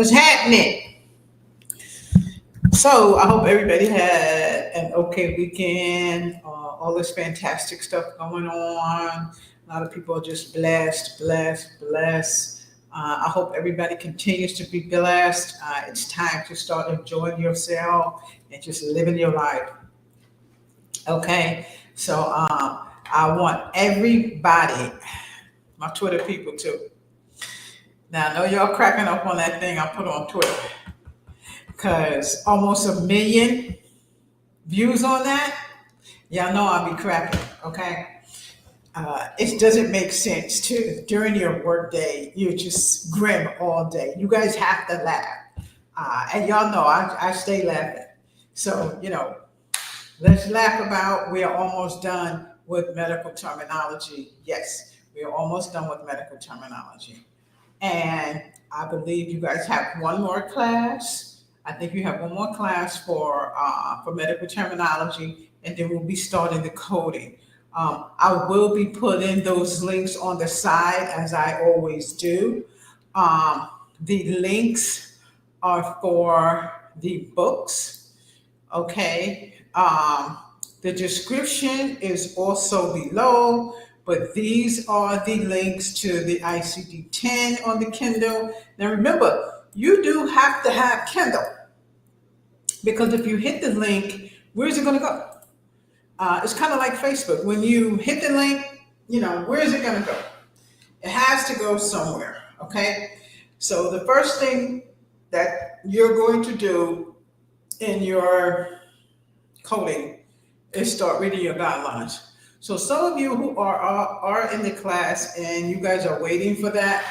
What's happening? So I hope everybody had an okay weekend. All this fantastic stuff going on. A lot of people are just blessed. I hope everybody continues to be blessed. It's time to start enjoying yourself and just living your life. Okay, so I want everybody, my Twitter people too. Now I know y'all cracking up on that thing I put on Twitter because almost 1 million views on that. Y'all know I'll be cracking. Okay, it doesn't make sense to during your work day you just grim all day. You guys have to laugh, and y'all know I stay laughing. So let's laugh about. We are almost done with medical terminology. Yes, we are almost done with medical terminology. And I believe you guys have one more class. I think you have one more class for medical terminology, and then we'll be starting the coding. I will be putting those links on the side as I always do. The links are for the books, okay? The description is also below, but these are the links to the ICD-10 on the Kindle. Now remember, you do have to have Kindle because if you hit the link, where's it going to go? It's kind of like Facebook. When you hit the link, where is it going to go? It has to go somewhere, okay? So the first thing that you're going to do in your coding is start reading your guidelines. So some of you who are in the class and you guys are waiting for that,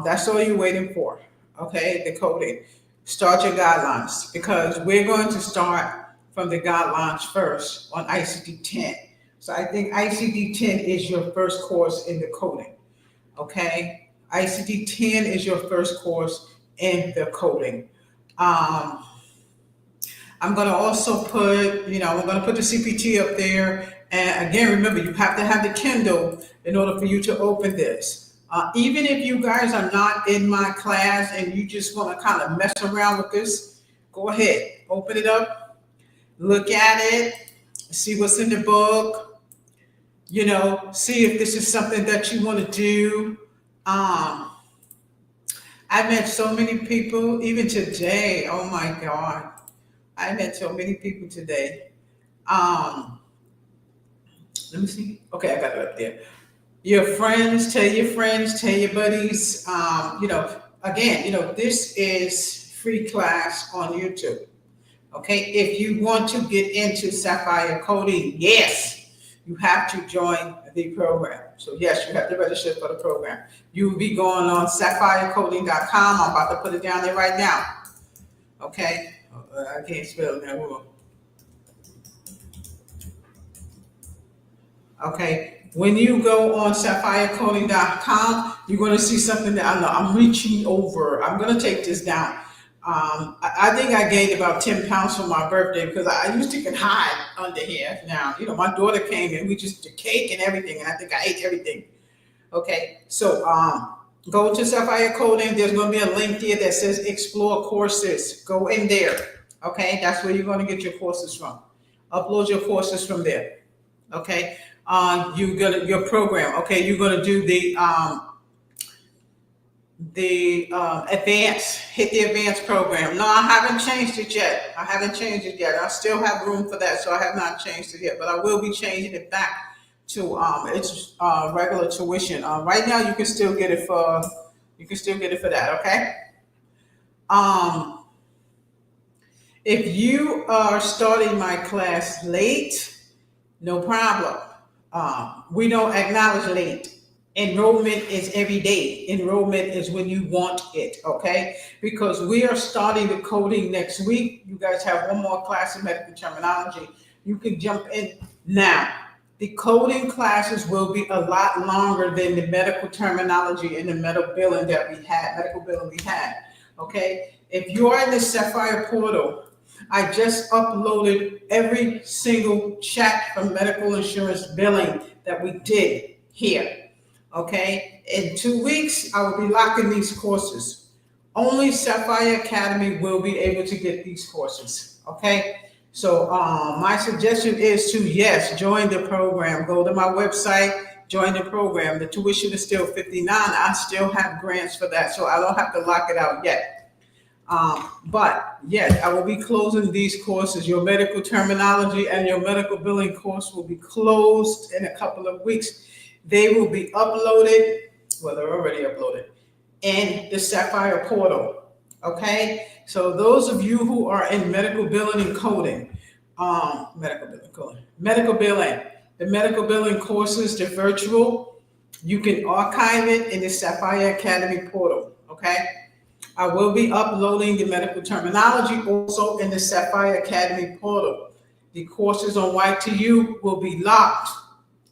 that's all you're waiting for, okay? The coding. Start your guidelines because we're going to start from the guidelines first on ICD-10. So I think ICD-10 is your first course in the coding, okay? ICD-10 is your first course in the coding. I'm going to also put, we're going to put the CPT up there. And again, remember, you have to have the Kindle in order for you to open this. Even if you guys are not in my class and you just want to kind of mess around with this, go ahead, open it up, look at it, see what's in the book, see if this is something that you want to do. I met so many people, even today. Oh my God. I met so many people today. Let me see. Okay, I got it up there. Your friends, tell your buddies. Again, this is free class on YouTube. Okay, if you want to get into Sapphire coding, yes, you have to join the program. So yes, you have to register for the program. You will be going on sapphirecoding.com. I'm about to put it down there right now. Okay. I can't spell it now. Okay, when you go on sapphirecoding.com, you're going to see something that I know I'm reaching over. I'm going to take this down. I think I gained about 10 pounds for my birthday because I used to get hide under here. Now, my daughter came and we just did cake and everything, and I think I ate everything. Okay, so go to Sapphire Coding. There's going to be a link there that says Explore Courses. Go in there. Okay, that's where you're going to get your courses from. Upload your courses from there. Okay, your program. Okay, you're going to do the advanced. Hit the advanced program. No, I haven't changed it yet. I still have room for that, so I have not changed it yet. But I will be changing it back to its regular tuition. Right now, you can still get it for that. Okay. If you are starting my class late, no problem. We don't acknowledge late. Enrollment is every day. Enrollment is when you want it, okay? Because we are starting the coding next week. You guys have one more class in medical terminology. You can jump in now. The coding classes will be a lot longer than the medical terminology and the medical billing we had, okay? If you are in the Sapphire portal, I just uploaded every single chat from medical insurance billing that we did here, okay? In 2 weeks, I will be locking these courses. only Sapphire Academy will be able to get these courses. Okay. So my suggestion is to, yes, join the program. Go to my website, join the program. The tuition is still $59. I still have grants for that, so I don't have to lock it out yet. But yes, I will be closing these courses. Your medical terminology and your medical billing course will be closed in a couple of weeks. They will be uploaded, well, they're already uploaded, in the Sapphire portal. Okay, so those of you who are in medical billing and coding, medical billing, the medical billing courses, they're virtual. You can archive it in the Sapphire Academy portal. Okay, I will be uploading the medical terminology also in the Sapphire Academy portal. The courses on YTU will be locked.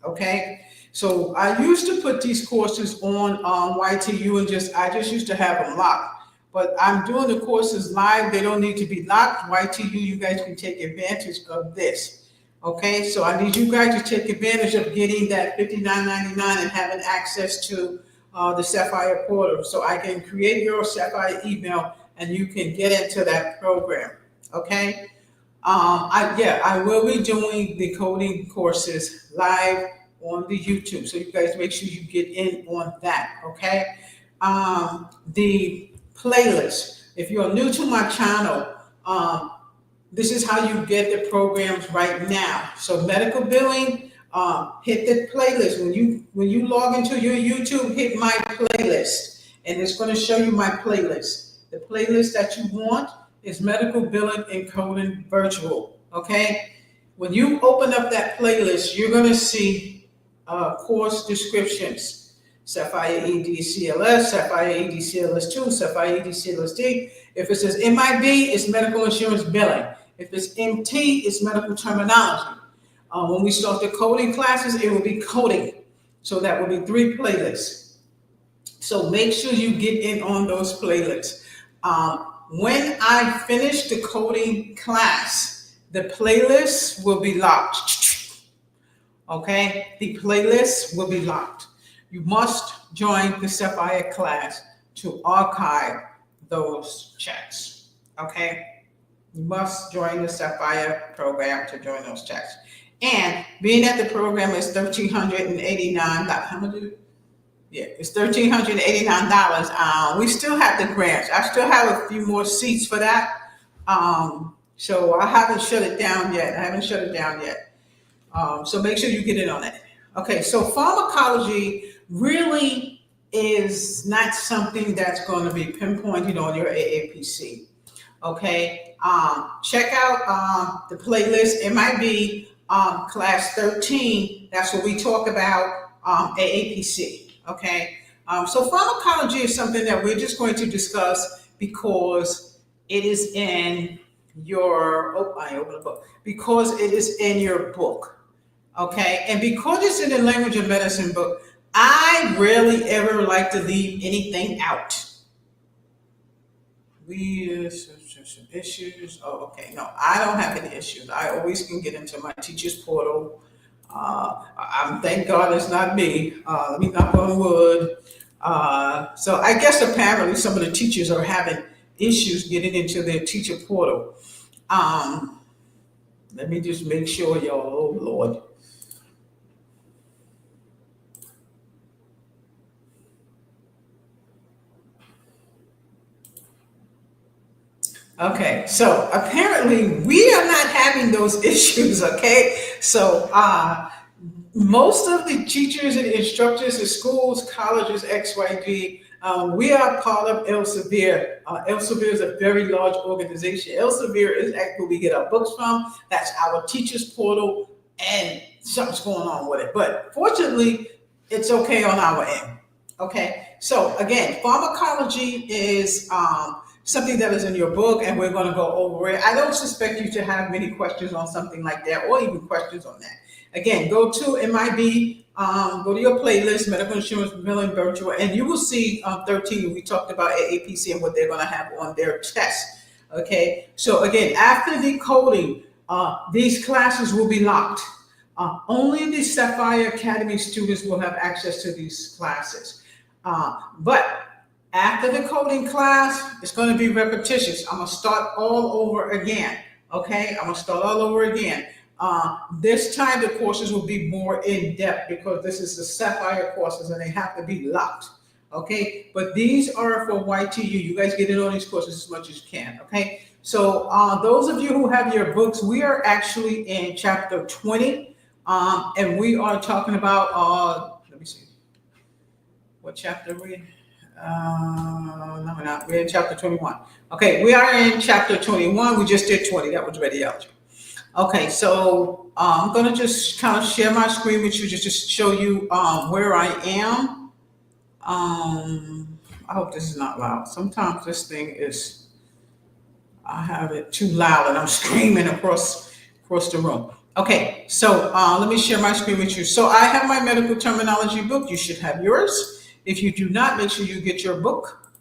Okay. So I used to put these courses on YTU and I just used to have them locked. But I'm doing the courses live. They don't need to be locked. YTU, you guys can take advantage of this. Okay, so I need you guys to take advantage of getting that $59.99 and having access to the Sapphire portal. So I can create your Sapphire email and you can get into that program. Okay, I will be doing the coding courses live on the YouTube. So you guys make sure you get in on that. Okay, the playlist. If you're new to my channel, this is how you get the programs right now. So medical billing, hit the playlist. When you log into your YouTube, hit my playlist, and it's going to show you my playlist. The playlist that you want is medical billing and coding virtual. Okay. When you open up that playlist, you're going to see course descriptions. Sapphire ED CLS, Sapphire ED CLS 2, Sapphire ED CLS D. If it says MIB, it's medical insurance billing. If it's MT, it's medical terminology. When we start the coding classes, it will be coding. So that will be 3 playlists. So make sure you get in on those playlists. When I finish the coding class, the playlists will be locked. Okay, the playlists will be locked. You must join the Sapphire class to archive those chats. Okay, you must join the Sapphire program to join those chats. And being that the program is $1,389, how much is it? Yeah, it's $1,389. We still have the grants. I still have a few more seats for that. So I haven't shut it down yet. So make sure you get in on that. Okay, so pharmacology really is not something that's going to be pinpointed on your AAPC. Okay, check out the playlist. It might be class 13. That's what we talk about AAPC. Okay, so pharmacology is something that we're just going to discuss because it is in your, I opened a book, because it is in your book. Okay, and because it's in the language of medicine book, I rarely ever like to leave anything out. Issues. Oh, okay. No, I don't have any issues. I always can get into my teacher's portal. Thank God it's not me. Let me knock on wood. So I guess apparently some of the teachers are having issues getting into their teacher portal. Let me just make sure, y'all. Oh, Lord. Okay, so apparently we are not having those issues, okay? So most of the teachers and instructors at schools, colleges, XYZ, we are part of Elsevier. Elsevier is a very large organization. Elsevier is where we get our books from. That's our teachers portal, and something's going on with it. But fortunately, it's okay on our end. Okay, so again, pharmacology is something that is in your book, and we're going to go over it. I don't suspect you to have many questions on something like that, or even questions on that. Again, go to MIB, go to your playlist, Medical Insurance Billing Virtual, and you will see 13. We talked about AAPC and what they're going to have on their test. Okay, so again, after the coding, these classes will be locked. Only the Sapphire Academy students will have access to these classes. But After the coding class, it's going to be repetitious. I'm going to start all over again. Okay, I'm going to start all over again. This time the courses will be more in depth because this is the Sapphire courses and they have to be locked. Okay, but these are for YTU. You guys get in on these courses as much as you can. Okay, so those of you who have your books, we are actually in chapter 20, and we are talking about. Let me see, what chapter are we in? No, we're not. We're in chapter 21. Okay, we are in chapter 21. We just did 20. That was radiology. Okay, so I'm going to just kind of share my screen with you just to show you where I am. I hope this is not loud. Sometimes this thing is, I have it too loud and I'm screaming across the room. Okay, so let me share my screen with you. So I have my medical terminology book. You should have yours. If you do not, make sure you get your book.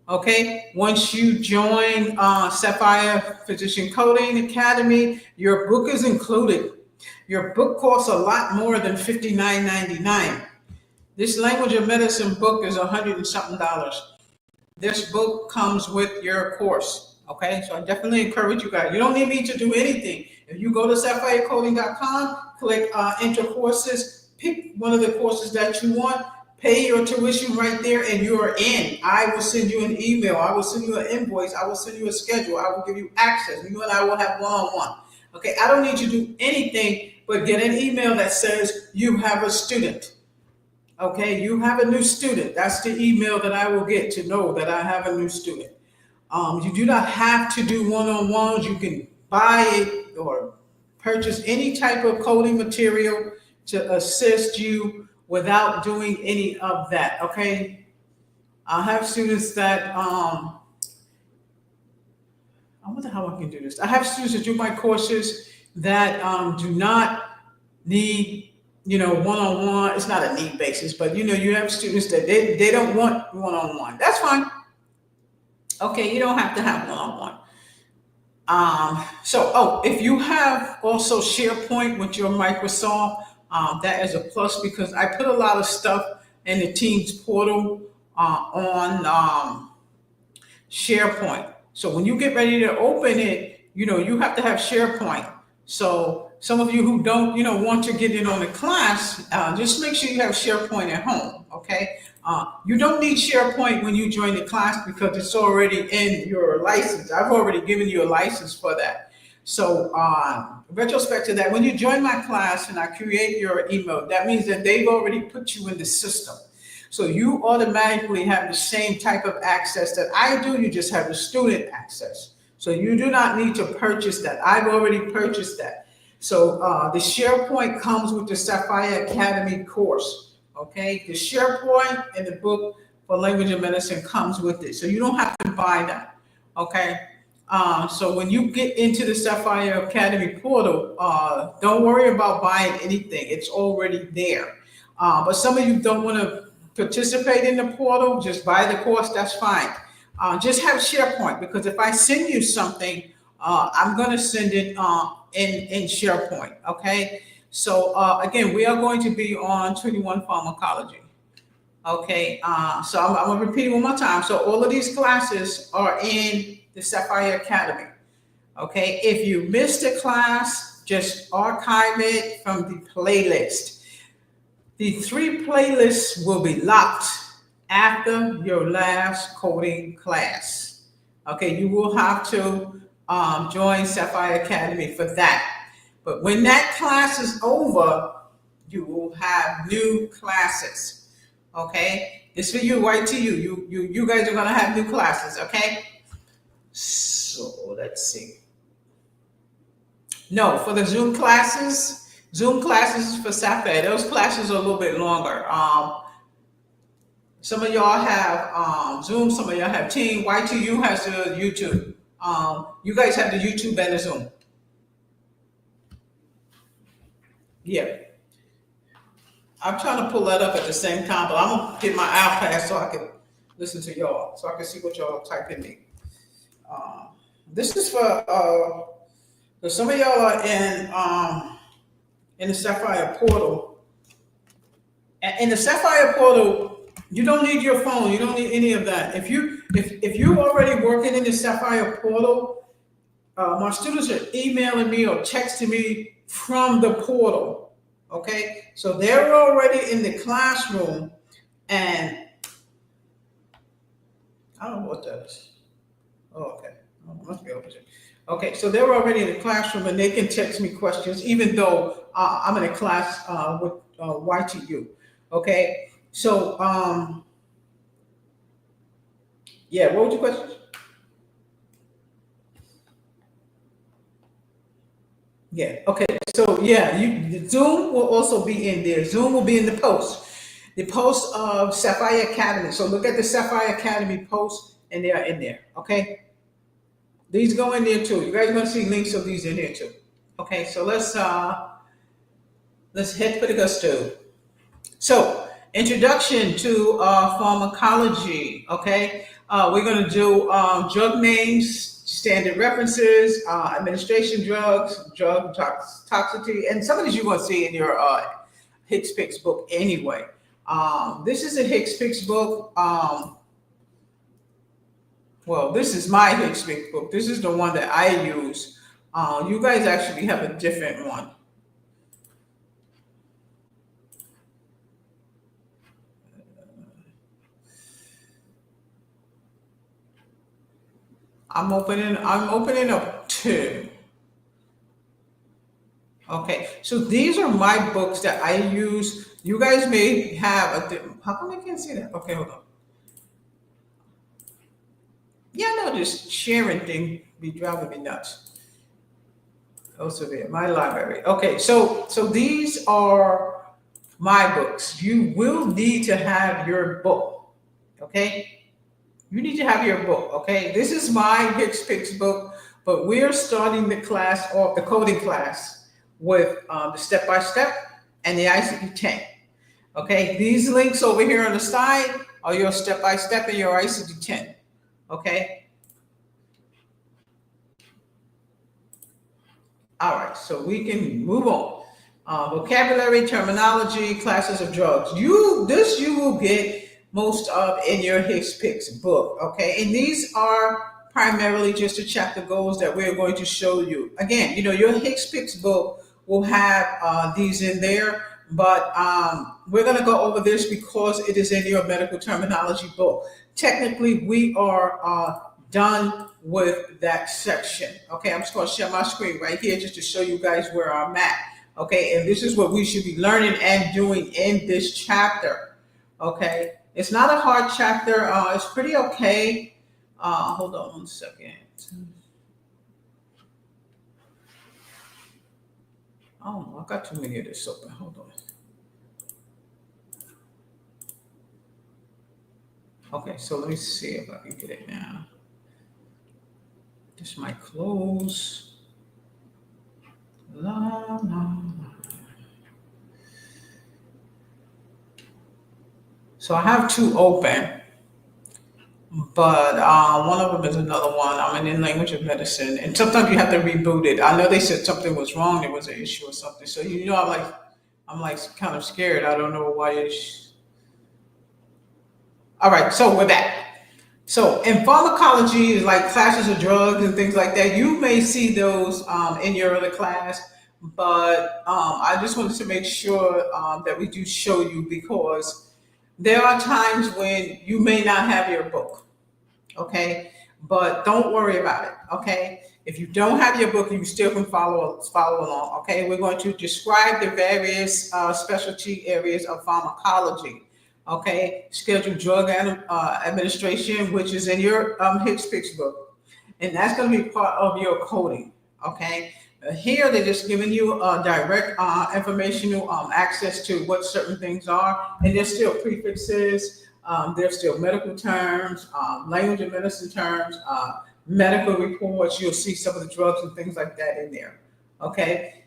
Okay, once you join Sapphire Physician Coding Academy, your book is included. Your book costs a lot more than $59.99. This language of medicine book is $100 and something. This book comes with your course. Okay, so I definitely encourage you guys. You don't need me to do anything. If you go to sapphirecoding.com, click enter courses, pick one of the courses that you want, pay your tuition right there, and you are in. I will send you an email. I will send you an invoice. I will send you a schedule. I will give you access. You and I will have one-on-one. Okay, I don't need you to do anything but get an email that says you have a student. Okay, you have a new student. That's the email that I will get to know that I have a new student. You do not have to do one-on-ones. You can buy it or purchase any type of coding material to assist you without doing any of that. Okay, I have students that I wonder how I can do this. I have students that do my courses that do not need, one-on-one. It's not a need basis, but you have students that they don't want one-on-one. That's fine. Okay, you don't have to have one-on-one. If you have also SharePoint with your Microsoft, that is a plus because I put a lot of stuff in the Teams portal on SharePoint. So when you get ready to open it, you have to have SharePoint. So some of you who don't, want to get in on the class, just make sure you have SharePoint at home, okay? You don't need SharePoint when you join the class because it's already in your license. I've already given you a license for that. So retrospect to that, when you join my class and I create your email, that means that they've already put you in the system. So you automatically have the same type of access that I do. You just have the student access. So you do not need to purchase that. I've already purchased that. So the SharePoint comes with the Sapphire Academy course. Okay, the SharePoint and the book for language and medicine comes with it. So you don't have to buy that. Okay. So when you get into the Sapphire Academy portal, don't worry about buying anything. It's already there. But some of you don't want to participate in the portal. Just buy the course. That's fine. Just have SharePoint because if I send you something, I'm going to send it in SharePoint. Okay. So again, we are going to be on 21 Pharmacology. Okay, so I'm going to repeat it one more time. So all of these classes are in the Sapphire Academy. Okay, if you missed a class, just archive it from the playlist. The 3 playlists will be locked after your last coding class. Okay, you will have to join Sapphire Academy for that. But when that class is over, you will have new classes. Okay, it's for you, YTU. You guys are gonna have new classes. Okay. So let's see. No, for the Zoom classes is for Sapphire. Those classes are a little bit longer. Some of y'all have Zoom. Some of y'all have Team. YTU has the YouTube. You guys have the YouTube and the Zoom. Yeah, I'm trying to pull that up at the same time, but I'm gonna get my iPad so I can listen to y'all, so I can see what y'all type in me. This is for some of y'all are in the Sapphire portal. In the Sapphire portal, You don't need your phone. You don't need any of that. If you're already working in the Sapphire portal, my students are emailing me or texting me from the portal. Okay, so they're already in the classroom, and I don't know what that is. Oh, okay. Oh, must be opposite. Okay, so they're already in the classroom and they can text me questions, even though I'm in a class with YTU. Okay, so yeah, what was your question? Yeah. Okay. So yeah, the Zoom will also be in there. Zoom will be in the post of Sapphire Academy. So look at the Sapphire Academy post, and they are in there. Okay. These go in there too. You guys are gonna see links of these in there too. Okay. So let's head for the gusto. So introduction to pharmacology. Okay. We're gonna do drug names, standard references, administration drugs, toxicity, and some of these you're going to see in your Hicks Picks book anyway. This is a Hicks Picks book. Well, this is my Hicks Picks book. This is the one that I use. You guys actually have a different one. I'm opening up two. Okay, so these are my books that I use. You guys may have how come I can't see that? Okay, hold on. Yeah, no, this sharing thing be driving me nuts. Oh, severe. My library. Okay, so these are my books. You will need to have your book. Okay, you need to have your book. Okay, this is my Hicks Picks book, but we're starting the class off the coding class with the step by step and the ICD-10. Okay, these links over here on the side are your step by step and your ICD-10. Okay. All right, so we can move on. Vocabulary, terminology, classes of drugs. You will get most of in your Hicks Picks book. Okay, and these are primarily just the chapter goals that we're going to show you. Again, your Hicks Picks book will have these in there, but we're going to go over this because it is in your medical terminology book. Technically, we are done with that section. Okay, I'm just going to share my screen right here just to show you guys where I'm at. Okay, and this is what we should be learning and doing in this chapter. Okay, it's not a hard chapter. It's pretty okay. Hold on one second. Oh, I got too many of this open. Hold on. Okay, so let me see if I can get it now. This might close. La, la, la. So I have two open, but one of them is another one. I'm in the language of medicine, and sometimes you have to reboot it. I know they said something was wrong, there was an issue or something. So I'm like kind of scared. I don't know why it's. All right, so we're back. So in pharmacology, like classes of drugs and things like that, you may see those in your other class, but I just wanted to make sure that we do show you because there are times when you may not have your book, okay? But don't worry about it, okay? If you don't have your book, you still can follow along, okay? We're going to describe the various specialty areas of pharmacology. Okay, scheduled drug administration, which is in your Hicks Picks book, and that's going to be part of your coding. Okay, here they're just giving you direct informational access to what certain things are, and there's still prefixes, there's still medical terms, language and medicine terms, medical reports. You'll see some of the drugs and things like that in there. Okay,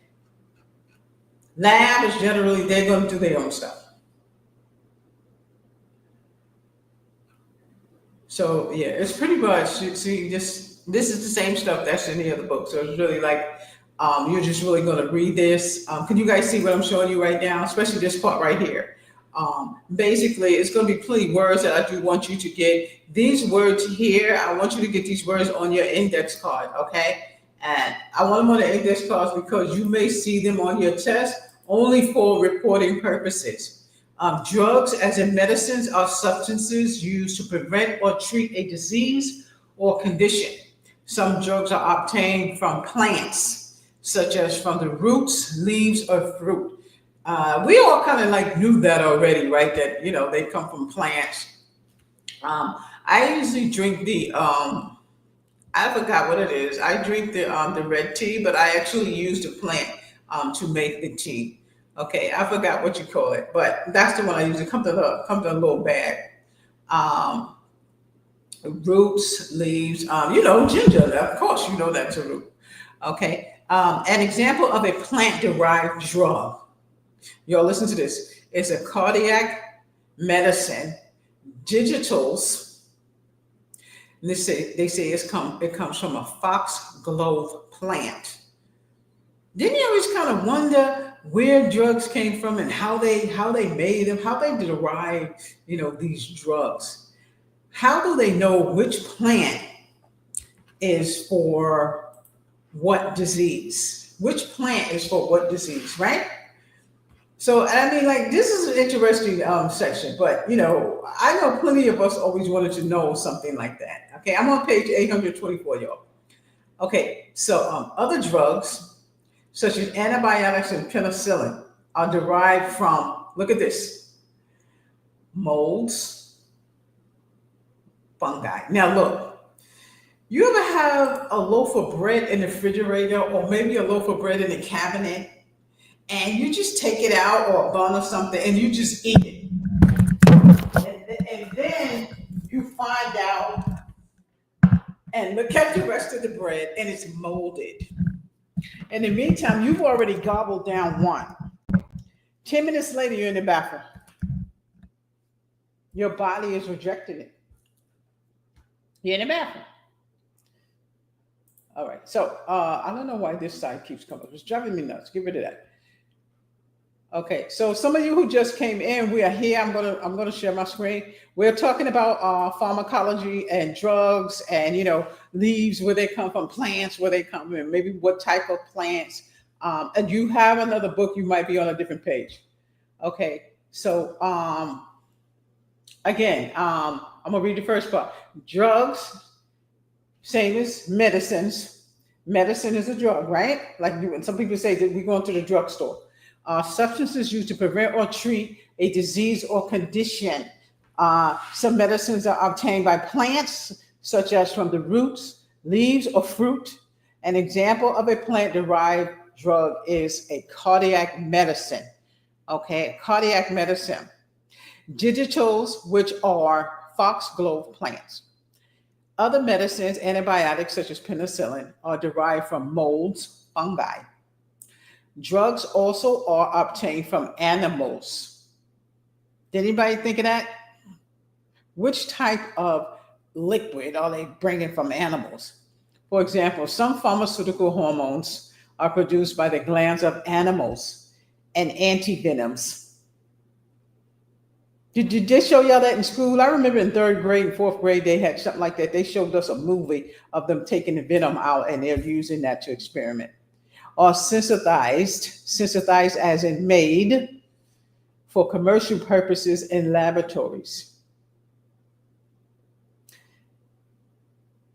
lab is generally they're going to do their own stuff. So yeah, it's pretty much you see this is the same stuff that's in the other book. So it's really like you're just really going to read this. Can you guys see what I'm showing you right now? Especially this part right here. Basically, it's going to be plenty words that I do want you to get. These words here, I want you to get these words on your index card, okay? And I want them on the index cards because you may see them on your test only for reporting purposes. Drugs, as in medicines, are substances used to prevent or treat a disease or condition. Some drugs are obtained from plants, such as from the roots, leaves, or fruit. We all kind of like knew that already, right? That, they come from plants. I usually drink I forgot what it is. I drink the red tea, but I actually use the plant to make the tea. Okay, I forgot what you call it, but that's the one I use. It comes in a little bag. Roots, leaves, ginger. Of course, that's a root. Okay, an example of a plant-derived drug. Y'all listen to this. It's a cardiac medicine, digitals. And they say it comes from a foxglove plant. Didn't you always kind of wonder where drugs came from and how they made them, how they derived, these drugs? How do they know which plant is for what disease? Which plant is for what disease, right? So, I mean, this is an interesting section, but, I know plenty of us always wanted to know something like that. Okay, I'm on page 824, y'all. Okay, so other drugs, such as antibiotics and penicillin, are derived from, look at this, molds, fungi. Now, look, you ever have a loaf of bread in the refrigerator or maybe a loaf of bread in the cabinet? And you just take it out or a bun or something and you just eat it. And then you find out and look at the rest of the bread and it's molded. In the meantime, you've already gobbled down one. 10 minutes later, you're in the bathroom. Your body is rejecting it. You're in the bathroom. All right. So I don't know why this side keeps coming. It's driving me nuts. Get rid of that. Okay, so some of you who just came in, we are here. I'm gonna share my screen. We're talking about pharmacology and drugs, and leaves, where they come from, plants, where they come from, maybe what type of plants. And you have another book. You might be on a different page. Okay, so again, I'm gonna read the first part. Drugs, same as medicines. Medicine is a drug, right? Like some people say that we go into the drugstore. Substances used to prevent or treat a disease or condition. Some medicines are obtained by plants, such as from the roots, leaves, or fruit. An example of a plant-derived drug is a cardiac medicine. Okay, cardiac medicine. Digitals, which are foxglove plants. Other medicines, antibiotics, such as penicillin, are derived from molds, fungi. Drugs also are obtained from animals. Did anybody think of that? Which type of liquid are they bringing from animals? For example, some pharmaceutical hormones are produced by the glands of animals and antivenoms. Did they show y'all that in school? I remember in 3rd grade and 4th grade, they had something like that. They showed us a movie of them taking the venom out and they're using that to experiment. Are synthesized as in made for commercial purposes in laboratories.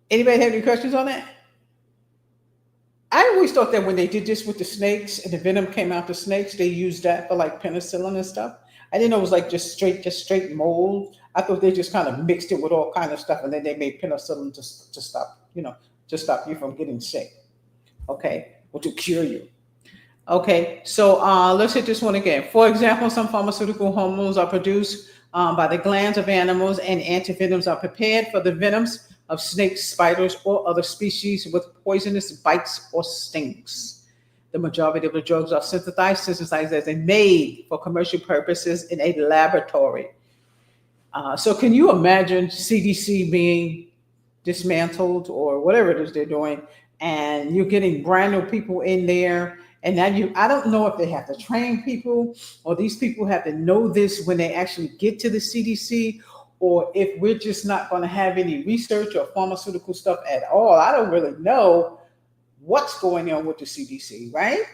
Anybody have any questions on that? I always thought that when they did this with the snakes and the venom came out the snakes, they used that for like penicillin and stuff. I didn't know it was like just straight mold. I thought they just kind of mixed it with all kind of stuff and then they made penicillin to stop you from getting sick. Okay. Or to cure you. Okay, so let's hit this one again. For example, some pharmaceutical hormones are produced by the glands of animals, and antivenoms are prepared for the venoms of snakes, spiders, or other species with poisonous bites or stings. The majority of the drugs are synthesized as they made for commercial purposes in a laboratory. So can you imagine CDC being dismantled or whatever it is they're doing, and you're getting brand new people in there, And now I don't know if they have to train people or these people have to know this when they actually get to the CDC, or if we're just not going to have any research or pharmaceutical stuff at all. I don't really know what's going on with the CDC, right?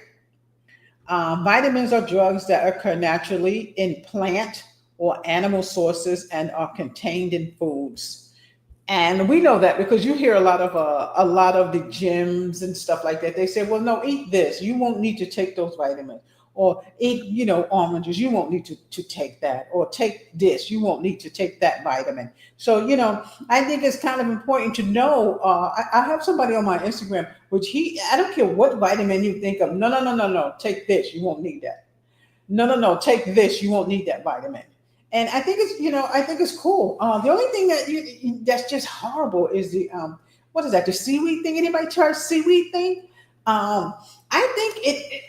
Vitamins are drugs that occur naturally in plant or animal sources and are contained in foods. And we know that because you hear a lot of the gyms and stuff like that. They say, "Well, no, eat this. You won't need to take those vitamins." Or eat, oranges. You won't need to take that. Or take this. You won't need to take that vitamin. So, I think it's kind of important to know. I have somebody on my Instagram, which I don't care what vitamin you think of. No, no, no, no, no. Take this. You won't need that. No, no, no. Take this. You won't need that vitamin. And I think I think it's cool. The only thing that's just horrible is what is that? The seaweed thing? Anybody try seaweed thing? I think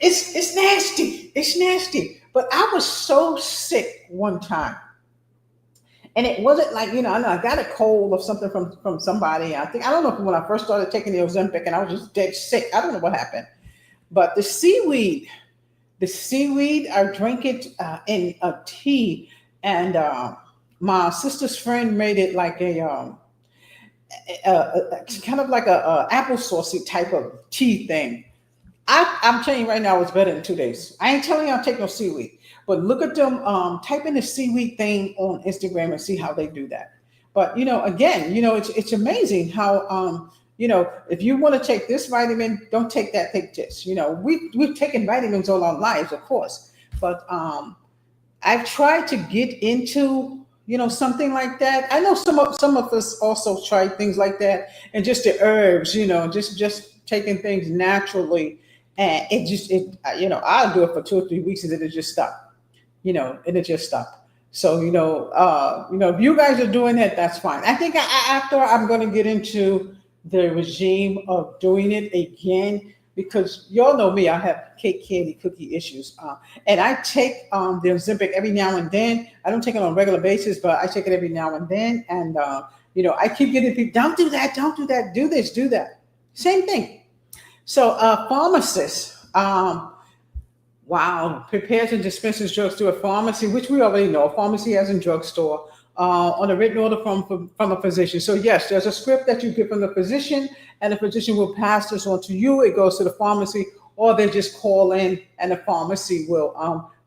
it's nasty. It's nasty. But I was so sick one time, and it wasn't like I know I got a cold or something from somebody. I don't know if when I first started taking the Ozempic, and I was just dead sick. I don't know what happened, but the seaweed, I drink it in a tea. And my sister's friend made it like a kind of like a applesauce type of tea thing. I'm telling you right now, it's better in 2 days. I ain't telling you I'll take no seaweed, but look at them. Type in the seaweed thing on Instagram and see how they do that. But again, it's amazing how if you want to take this vitamin, don't take that. Take this. We've taken vitamins all our lives, of course, but I've tried to get into, something like that. I know some of us also tried things like that, and just the herbs, just taking things naturally, and I'll do it for 2 or 3 weeks and then it just stop, and it just stop. So if you guys are doing that, that's fine. I think after I'm going to get into the regime of doing it again, because y'all know me, I have cake, candy, cookie issues. And I take the Ozempic every now and then. I don't take it on a regular basis, but I take it every now and then. And, I keep getting people, don't do that, do this, do that. Same thing. So pharmacists, prepares and dispenses drugs through a pharmacy, which we already know. A pharmacy has in drugstore. On a written order from a physician. So yes, there's a script that you get from the physician, and the physician will pass this on to you. It goes to the pharmacy, or they just call in, and the pharmacy will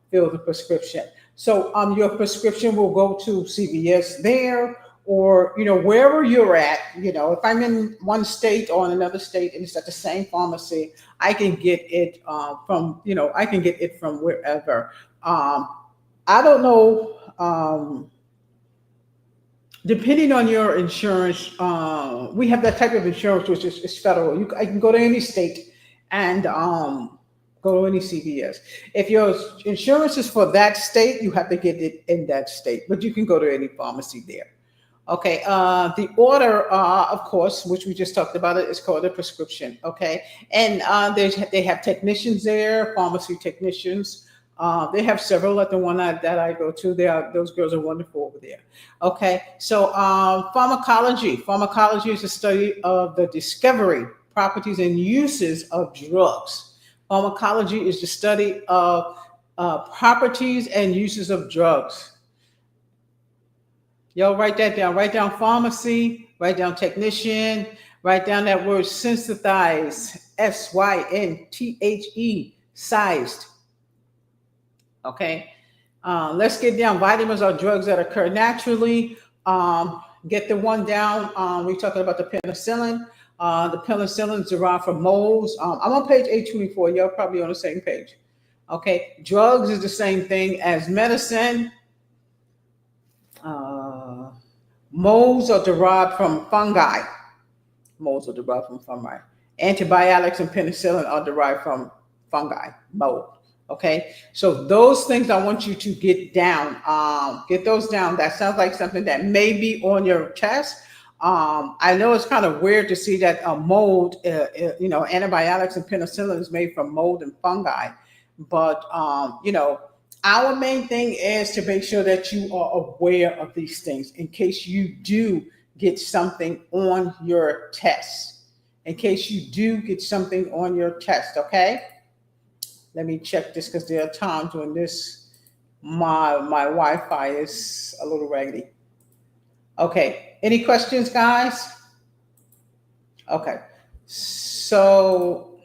fill the prescription. So your prescription will go to CVS there, or wherever you're at. If I'm in one state or in another state and it's at the same pharmacy, I can get it from wherever. I don't know. Depending on your insurance, we have that type of insurance, which is federal. I can go to any state and go to any CVS. If your insurance is for that state, you have to get it in that state, but you can go to any pharmacy there. Okay, the order, of course, which we just talked about, is called a prescription. Okay, and they have technicians there, pharmacy technicians. They have several at the one that I go to. Those girls are wonderful over there. Okay, so pharmacology. Pharmacology is the study of the discovery, properties, and uses of drugs. Pharmacology is the study of properties and uses of drugs. Y'all write that down. Write down pharmacy, write down technician, write down that word synthesize, SYNTHE, sized. Okay, let's get down. Vitamins are drugs that occur naturally. Get the one down. We're talking about the penicillin. The penicillin is derived from molds. I'm on page 824. You're probably on the same page. Okay, drugs is the same thing as medicine. Molds are derived from fungi. Antibiotics and penicillin are derived from fungi, mold. Okay, so those things I want you to get down. Get those down. That sounds like something that may be on your test. I know it's kind of weird to see that mold, antibiotics and penicillin is made from mold and fungi, but our main thing is to make sure that you are aware of these things in case you do get something on your test. Okay? Let me check this because there are times when my Wi-Fi is a little raggedy. Okay, any questions, guys? Okay, so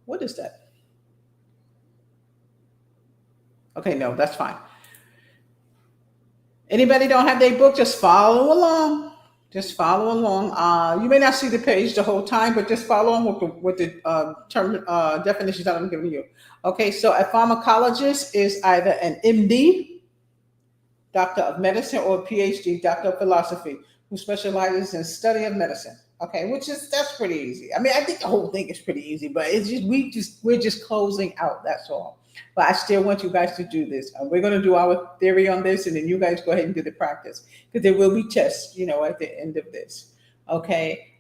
what is that? Okay, no, that's fine. Anybody don't have their book, just follow along. Just follow along. You may not see the page the whole time, but just follow on with the term definitions that I'm giving you. Okay, so a pharmacologist is either an MD, doctor of medicine, or a PhD, doctor of philosophy, who specializes in study of medicine. Okay, that's pretty easy. I mean, I think the whole thing is pretty easy, but it's just we're just closing out. That's all. But I still want you guys to do this. We're going to do our theory on this, and then you guys go ahead and do the practice, because there will be tests, at the end of this. Okay.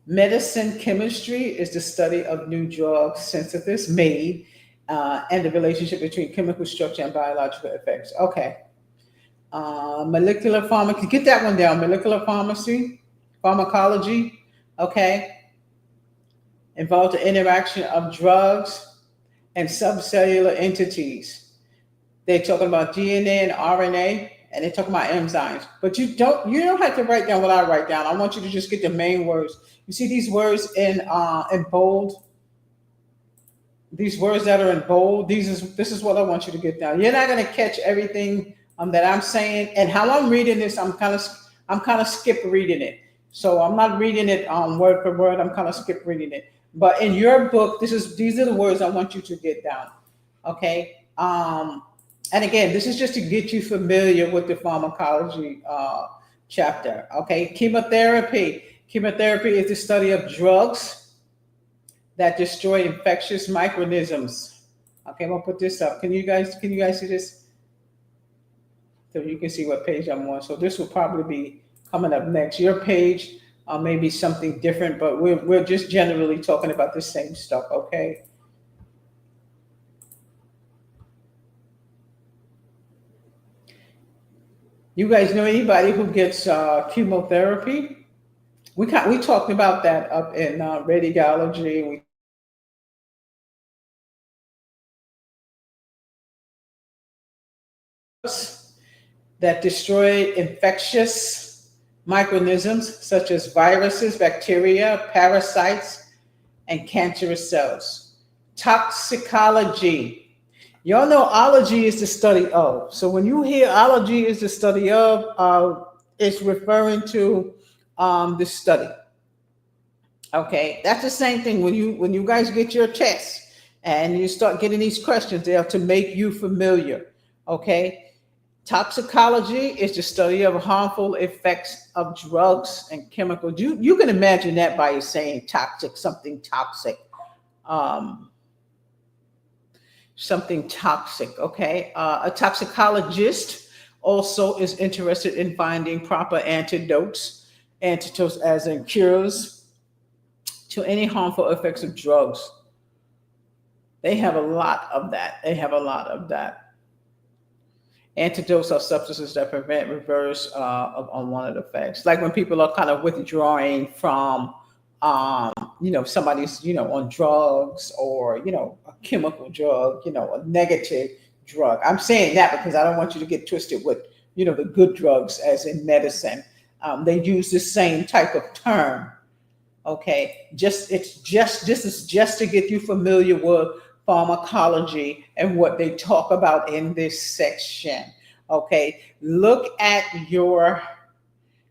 Medicine chemistry is the study of new drug synthesis made and the relationship between chemical structure and biological effects. Okay. Molecular pharmacy, get that one down. Molecular pharmacology. Okay. Involves the interaction of drugs and subcellular entities. They're talking about DNA and RNA, and they're talking about enzymes. But you don't have to write down what I write down. I want you to just get the main words. You see these words in bold? These words that are in bold, this is what I want you to get down. You're not going to catch everything that I'm saying, and how I'm reading this. I'm kind of skip reading it. So I'm not reading it word for word. I'm kind of skip reading it. But in your book, these are the words I want you to get down. Okay. And again, this is just to get you familiar with the pharmacology chapter. Okay. Chemotherapy. Chemotherapy is the study of drugs that destroy infectious microorganisms. Okay, I'm gonna put this up. Can you guys see this? So you can see what page I'm on. So this will probably be coming up next. Your page may be something different, but we're just generally talking about the same stuff. Okay. You guys know anybody who gets chemotherapy? We talked about that up in radiology. That destroy infectious microorganisms such as viruses, bacteria, parasites, and cancerous cells. Toxicology. Y'all know ology is the study of. So when you hear ology is the study of, it's referring to the study. Okay, that's the same thing when you guys get your test and you start getting these questions, they are to make you familiar. Okay. Toxicology is the study of harmful effects of drugs and chemicals. You can imagine that by saying toxic, something toxic. Something toxic, okay? A toxicologist also is interested in finding proper antidotes as in cures to any harmful effects of drugs. They have a lot of that. Antidotes are substances that prevent reverse of unwanted effects. Like when people are kind of withdrawing from, somebody's, on drugs or, a chemical drug, a negative drug. I'm saying that because I don't want you to get twisted with, the good drugs as in medicine. They use the same type of term. Okay. This is just to get you familiar with pharmacology and what they talk about in this section. Okay, look at your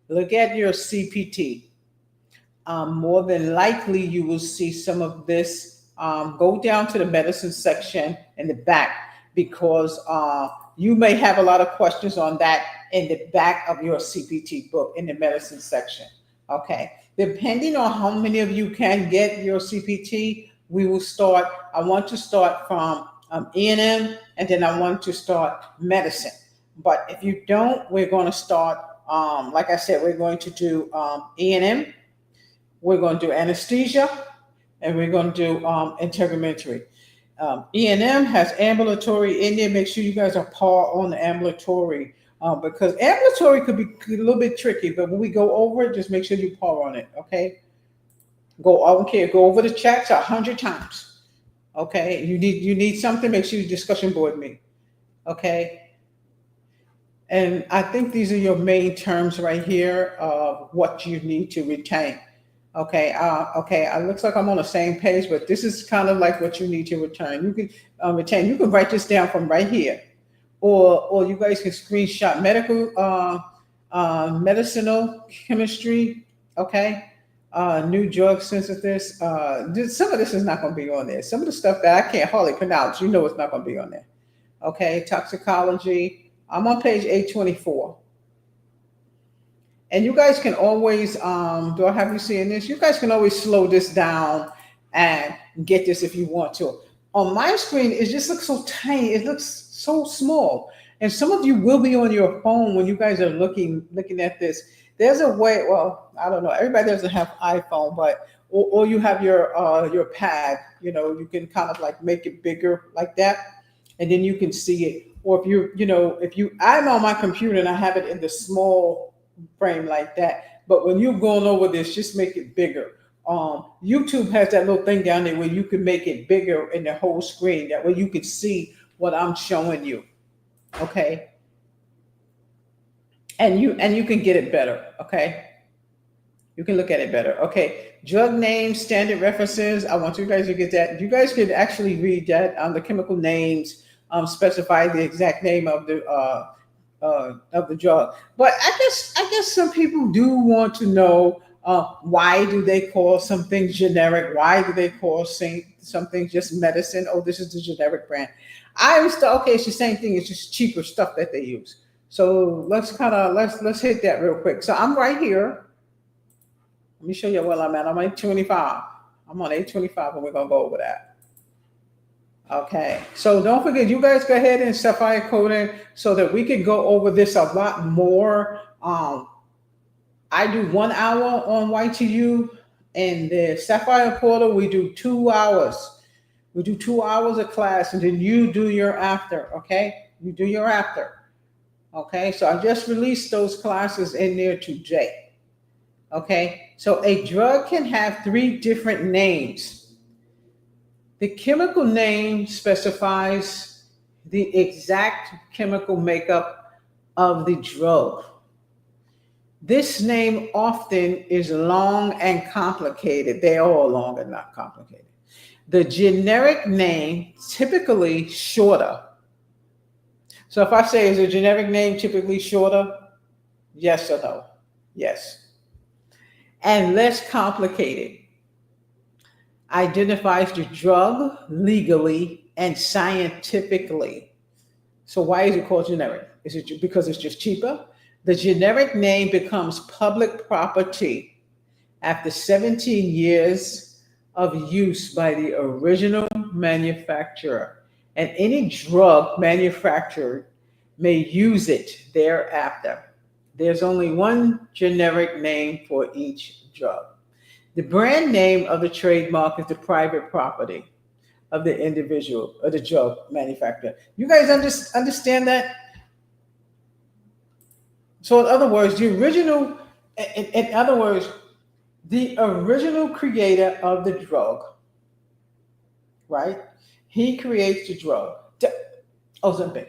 CPT. More than likely, you will see some of this. Go down to the medicine section in the back because you may have a lot of questions on that in the back of your CPT book in the medicine section. Okay, depending on how many of you can get your CPT. I want to start from E&M, and then I want to start medicine. But if you don't, we're going to start, like I said, we're going to do E&M, we're going to do anesthesia, and we're going to do integumentary. E&M has ambulatory in there. Make sure you guys are par on the ambulatory because ambulatory could be a little bit tricky, but when we go over it, just make sure you par on it, okay? Go, I don't care. Go over the chats 100 times. Okay. You need something. Make sure you discussion board me. Okay. And I think these are your main terms right here of what you need to retain. Okay, okay. It looks like I'm on the same page, but this is kind of like what you need to return. You can retain. You can write this down from right here, or you guys can screenshot medical, medicinal chemistry. Okay, new drug synthesis. Some of this is not going to be on there. Some of the stuff that I can't hardly pronounce, you know, it's not going to be on there. Okay, toxicology. I'm on page 824. And you guys can always, do I have you seeing this? You guys can always slow this down and get this if you want to. On my screen, it just looks so tiny. It looks so small. And some of you will be on your phone when you guys are looking at this. There's a way, well, I don't know. Everybody doesn't have iPhone, but or you have your pad, you know, you can kind of like make it bigger like that, and then you can see it. Or I'm on my computer and I have it in the small frame like that. But when you're going over this, just make it bigger. YouTube has that little thing down there where you can make it bigger in the whole screen. That way you can see what I'm showing you. Okay. And you can get it better. Okay. You can look at it better. Okay. Drug names, standard references. I want you guys to get that. You guys could actually read that. The chemical names specify the exact name of the drug. But I guess some people do want to know why do they call something generic? Why do they call something just medicine? Oh, this is the generic brand. Okay, it's the same thing. It's just cheaper stuff that they use. So let's hit that real quick. So I'm right here. Let me show you where I'm at. I'm 825. I'm on 825 and we're gonna go over that. Okay, so don't forget, you guys go ahead and Sapphire coding so that we can go over this a lot more. I do 1 hour on YTU, and the Sapphire portal we do 2 hours. We do 2 hours of class, and then you do your after. Okay, you do your after. Okay, so I just released those classes in there today. Okay, so a drug can have 3 different names. The chemical name specifies the exact chemical makeup of the drug. This name often is long and complicated. They're all long and not complicated. The generic name typically shorter. So if I say, is a generic name typically shorter? Yes or no? Yes. And less complicated. Identifies the drug legally and scientifically. So why is it called generic? Is it because it's just cheaper? The generic name becomes public property after 17 years of use by the original manufacturer, and any drug manufacturer may use it thereafter. There's only one generic name for each drug. The brand name of the trademark is the private property of the individual or the drug manufacturer. You guys understand that? So in other words, the original creator of the drug, right? He creates the drug, Ozempic.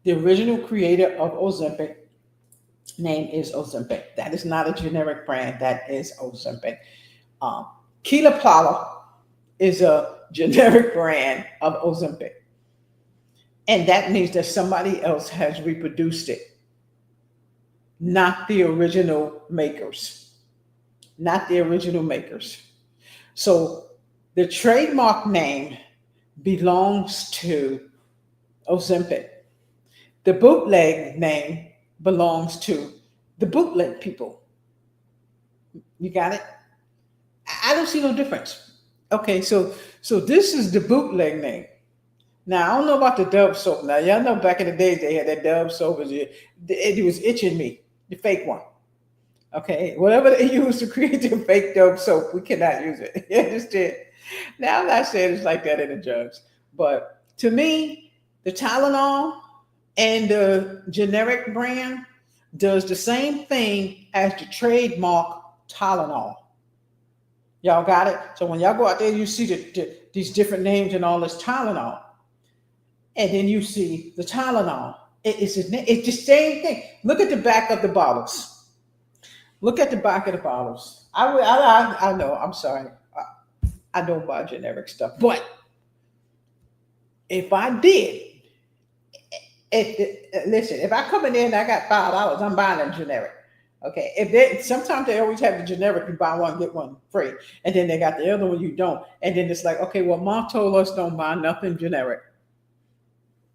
The original creator of Ozempic name is Ozempic. That is not a generic brand. That is Ozempic. Keelapala is a generic brand of Ozempic. And that means that somebody else has reproduced it, not the original makers. Not the original makers. So the trademark name belongs to Ozempic. The bootleg name belongs to the bootleg people. You got it? I don't see no difference. Okay, so this is the bootleg name. Now, I don't know about the Dove soap. Now, y'all know back in the days they had that Dove soap. It was itching me, the fake one. Okay, whatever they used to create the fake Dove soap, we cannot use it. You understand? Now, I'm not saying it's like that in the drugs. But to me, the Tylenol and the generic brand does the same thing as the trademark Tylenol. Y'all got it? So when y'all go out there, you see these different names and all this Tylenol, and then you see the Tylenol. It's the same thing. Look at the back of the bottles. Look at the back of the bottles. I know. I'm sorry. I don't buy generic stuff, but if I did, listen, if I come in there and I got $5, I'm buying a generic. Okay, if they sometimes they always have the generic, you buy one get one free, and then they got the other one you don't, and then it's like, okay, well, mom told us don't buy nothing generic.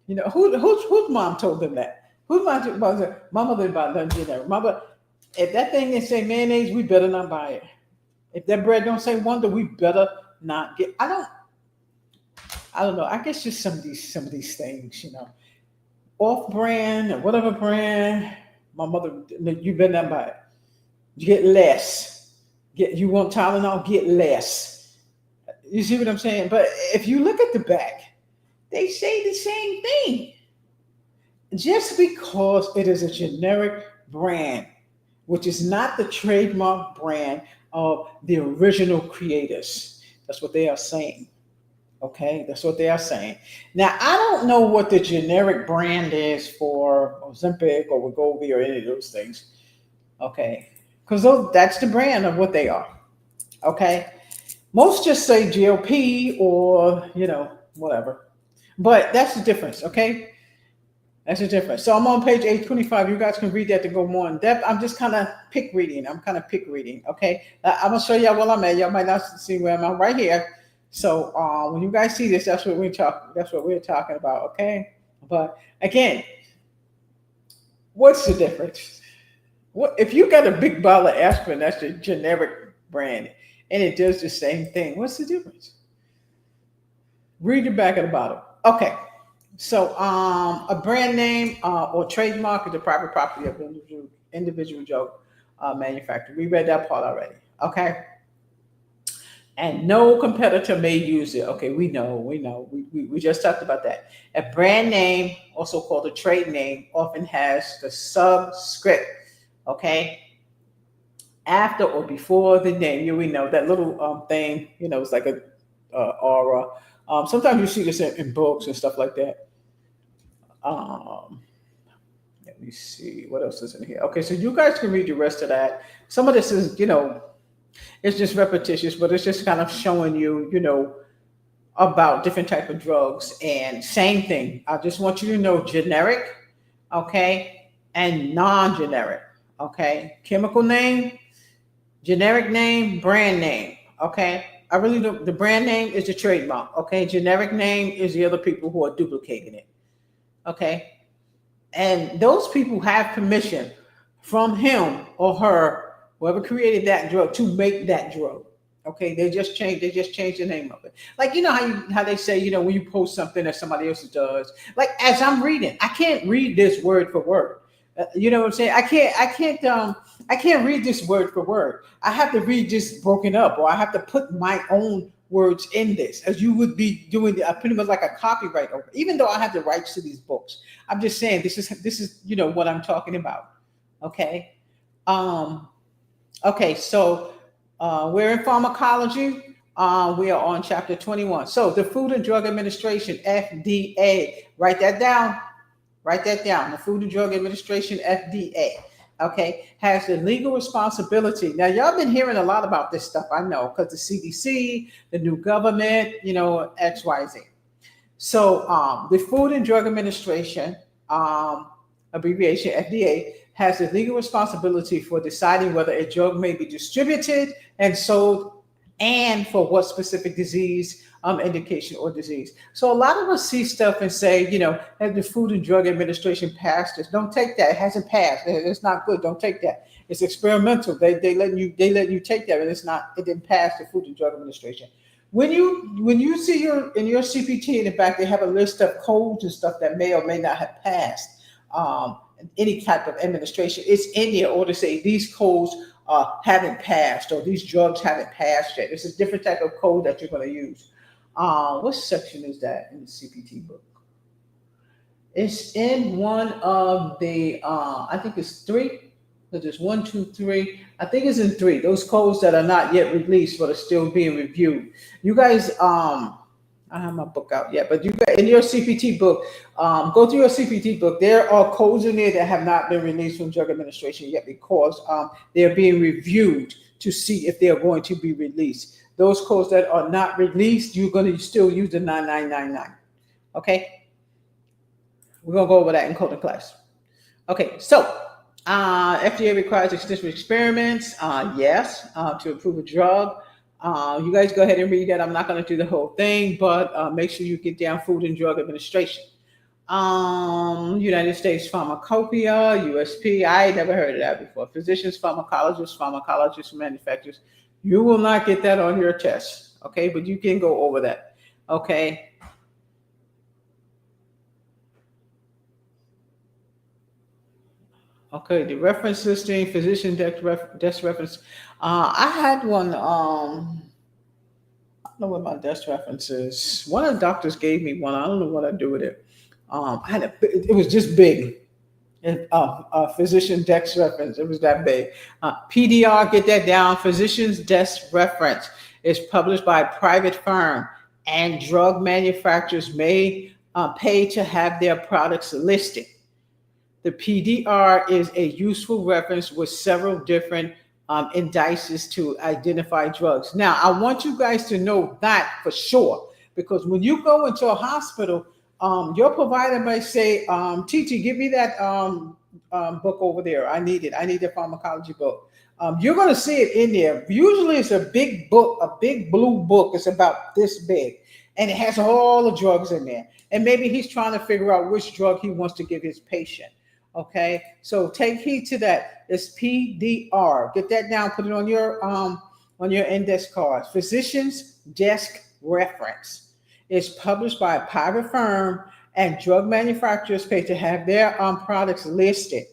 You know whose mom told them that? Whose mom was it? Mama didn't buy nothing generic. Mama, if that thing didn't say mayonnaise, we better not buy it. If that bread don't say Wonder, we better not get. I don't know. I guess just some of these things, off brand or whatever brand. My mother, you better not buy it. You get less. You want Tylenol, get less. You see what I'm saying? But if you look at the back, they say the same thing. Just because it is a generic brand, which is not the trademark brand of the original creators. That's what they are saying. Okay, that's what they are saying. Now, I don't know what the generic brand is for Ozempic or Wegovy or any of those things. Okay, because that's the brand of what they are. Okay, most just say GLP or whatever, but that's the difference. Okay, that's the difference. So I'm on page 825. You guys can read that to go more in depth. I'm just kind of pick reading. Okay, I'm gonna show y'all where I'm at. Y'all might not see where I'm right here. So when you guys see this, that's what we're talking about, okay? But again, what's the difference? What if you got a big bottle of aspirin, that's the generic brand, and it does the same thing? What's the difference? Read the back of the bottle. Okay. So a brand name or trademark is the private property of individual drug manufacturer. We read that part already. Okay. And no competitor may use it. Okay, we know. We just talked about that. A brand name, also called a trade name, often has the subscript, okay, after or before the name. We know that little thing, it's like a aura. Sometimes you see this in books and stuff like that. Let me see, what else is in here? Okay, so you guys can read the rest of that. Some of this is, it's just repetitious, but it's just kind of showing you, about different type of drugs. And same thing. I just want you to know generic, okay, and non-generic, okay. Chemical name, generic name, brand name, okay. I really don't. The brand name is the trademark, okay. Generic name is the other people who are duplicating it, okay. And those people have permission from him or her, whoever created that drug, to make that drug. Okay, they just changed the name of it. Like how they say, when you post something that somebody else does. Like as I'm reading, I can't read this word for word. You know what I'm saying? I can't read this word for word. I have to read this broken up, or I have to put my own words in this, as you would be doing pretty much like a copyright over. Even though I have the rights to these books, I'm just saying this is what I'm talking about. Okay. Okay, so we're in pharmacology. We are on chapter 21. So the Food and Drug Administration, FDA. Write that down. The Food and Drug Administration, FDA. Okay, has the legal responsibility. Now, y'all been hearing a lot about this stuff, I know, because the CDC, the new government, X, Y, Z. So the Food and Drug Administration, abbreviation FDA, has the legal responsibility for deciding whether a drug may be distributed and sold, and for what specific disease, indication, or disease. So a lot of us see stuff and say, has the Food and Drug Administration passed this? Don't take that. It hasn't passed. It's not good. Don't take that. It's experimental. They let you take that, and it didn't pass the Food and Drug Administration. When you see in your CPT in the back, they have a list of codes and stuff that may or may not have passed any type of administration. It's in there, or to say these codes haven't passed, or these drugs haven't passed yet. It's a different type of code that you're going to use. What section is that in the CPT book? It's in one of the, I think it's 3. So there's 1, 2, 3. I think it's in 3. Those codes that are not yet released but are still being reviewed. You guys, I have my book out yet, but you got in your CPT book, go through your CPT book. There are codes in there that have not been released from Drug Administration yet because they're being reviewed to see if they are going to be released. Those codes that are not released, you're going to still use the 9999. Okay, we're gonna go over that in coding class. Okay, so FDA requires extensive experiments, yes, to approve a drug. You guys go ahead and read that. I'm not going to do the whole thing, but make sure you get down Food and Drug Administration. United States Pharmacopoeia, USP. I never heard of that before. Physicians, pharmacologists, manufacturers. You will not get that on your test, okay? But you can go over that, okay? Okay, the reference listing, physician desk reference. I had one. I don't know what my desk reference is. One of the doctors gave me one. I don't know what I do with it. It was just big. Physician desk reference. It was that big. PDR, get that down. Physician's desk reference is published by a private firm, and drug manufacturers may pay to have their products listed. The PDR is a useful reference with several different indices to identify drugs. Now, I want you guys to know that for sure, because when you go into a hospital, your provider might say, TT, give me that book over there. I need it. I need the pharmacology book. You're going to see it in there. Usually it's a big book, a big blue book. It's about this big, and it has all the drugs in there. And maybe he's trying to figure out which drug he wants to give his patient. Okay, so take heed to that. It's PDR. Get that down. Put it on your index cards. Physician's desk reference is published by a private firm, and drug manufacturers pay to have their products listed.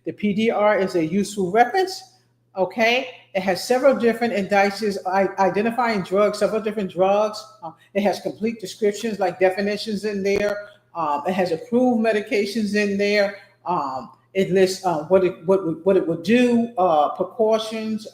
The PDR is a useful reference. Okay, it has several different indices identifying drugs, several different drugs. It has complete descriptions like definitions in there. It has approved medications in there. It lists what it would do, precautions,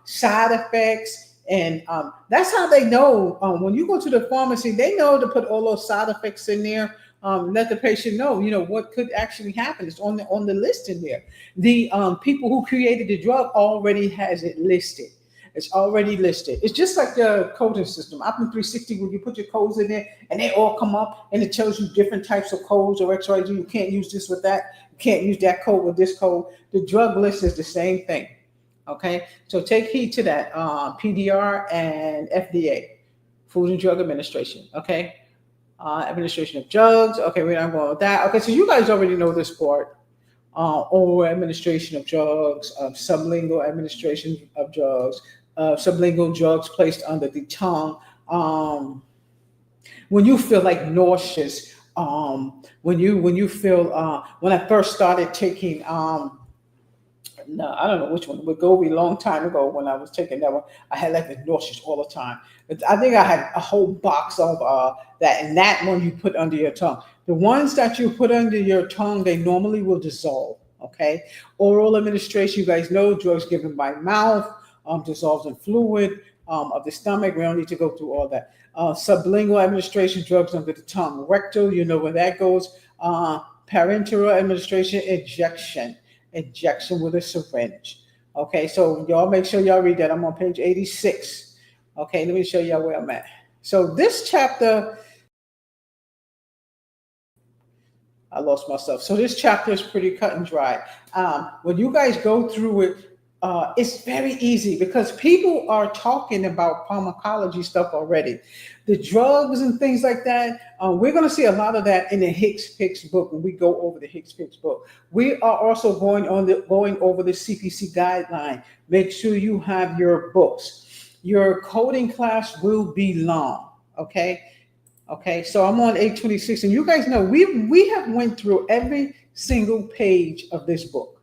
side effects, and that's how they know. When you go to the pharmacy, they know to put all those side effects in there. Let the patient know, what could actually happen. It's on the list in there. The people who created the drug already has it listed. It's already listed. It's just like the coding system. Optum 360, when you put your codes in there and they all come up and it tells you different types of codes or XYZ. You can't use this with that. You can't use that code with this code. The drug list is the same thing. Okay, so take heed to that. PDR and FDA, Food and Drug Administration. Okay, administration of drugs. Okay, we're not going with that. Okay, so you guys already know this part. Oral administration of drugs, sublingual administration of drugs, sublingual drugs placed under the tongue. When you feel like nauseous, when you feel, when I first started taking, no, I don't know which one. Wegovy, long time ago when I was taking that one, I had like the nauseous all the time. I think I had a whole box of that, and that one you put under your tongue. The ones that you put under your tongue, they normally will dissolve. Okay, oral administration, you guys know, drugs given by mouth, dissolves in fluid of the stomach. We don't need to go through all that. Sublingual administration, drugs under the tongue. Rectal, you know where that goes. Parenteral administration, injection with a syringe. Okay, so y'all make sure y'all read that. I'm on page 86. Okay, let me show y'all where I'm at. So this chapter, I lost myself. So this chapter is pretty cut and dry. When you guys go through it, it's very easy because people are talking about pharmacology stuff already. The drugs and things like that, we're going to see a lot of that in the Hicks-Picks book when we go over the Hicks-Picks book. We are also going over the CPC guideline. Make sure you have your books. Your coding class will be long, okay? Okay, so I'm on 826, and you guys know we have went through every single page of this book.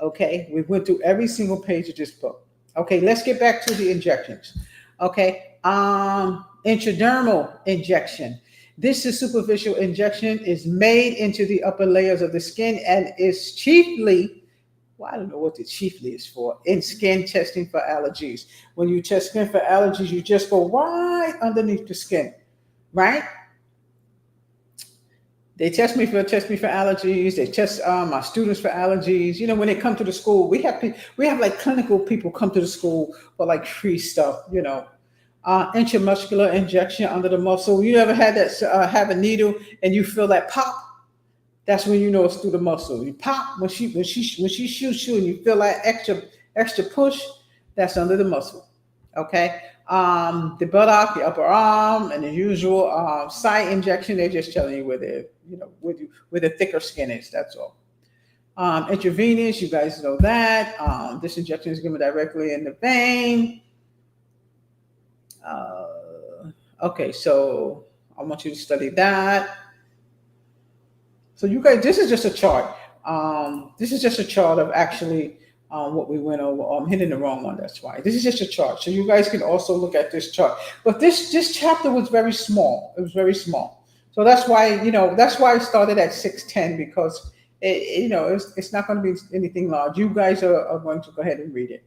Okay, we went through every single page of this book. Okay, let's get back to the injections. Okay, intradermal injection. This is superficial injection, is made into the upper layers of the skin and is chiefly well, I don't know what the chiefly is for, in skin testing for allergies. When you test skin for allergies, you just go right underneath the skin, right? They test me for allergies. They test my students for allergies. You know, when they come to the school, we have like clinical people come to the school for like free stuff. You know, intramuscular injection under the muscle. You ever had that? Have a needle and you feel that pop? That's when you know it's through the muscle. You pop when she shoots you and you feel that extra push. That's under the muscle. Okay. The buttock, the upper arm, and the usual site injection. They're just telling you where where the thicker skin is. That's all. Intravenous, you guys know that. This injection is given directly in the vein. Okay, so I want you to study that. So you guys, this is just a chart. This is just a chart of actually what we went over. I'm hitting the wrong one, that's why. This is just a chart. So you guys can also look at this chart. But this chapter was very small. It was very small. So that's why, that's why I started at 610, because it's not going to be anything large. You guys are going to go ahead and read it.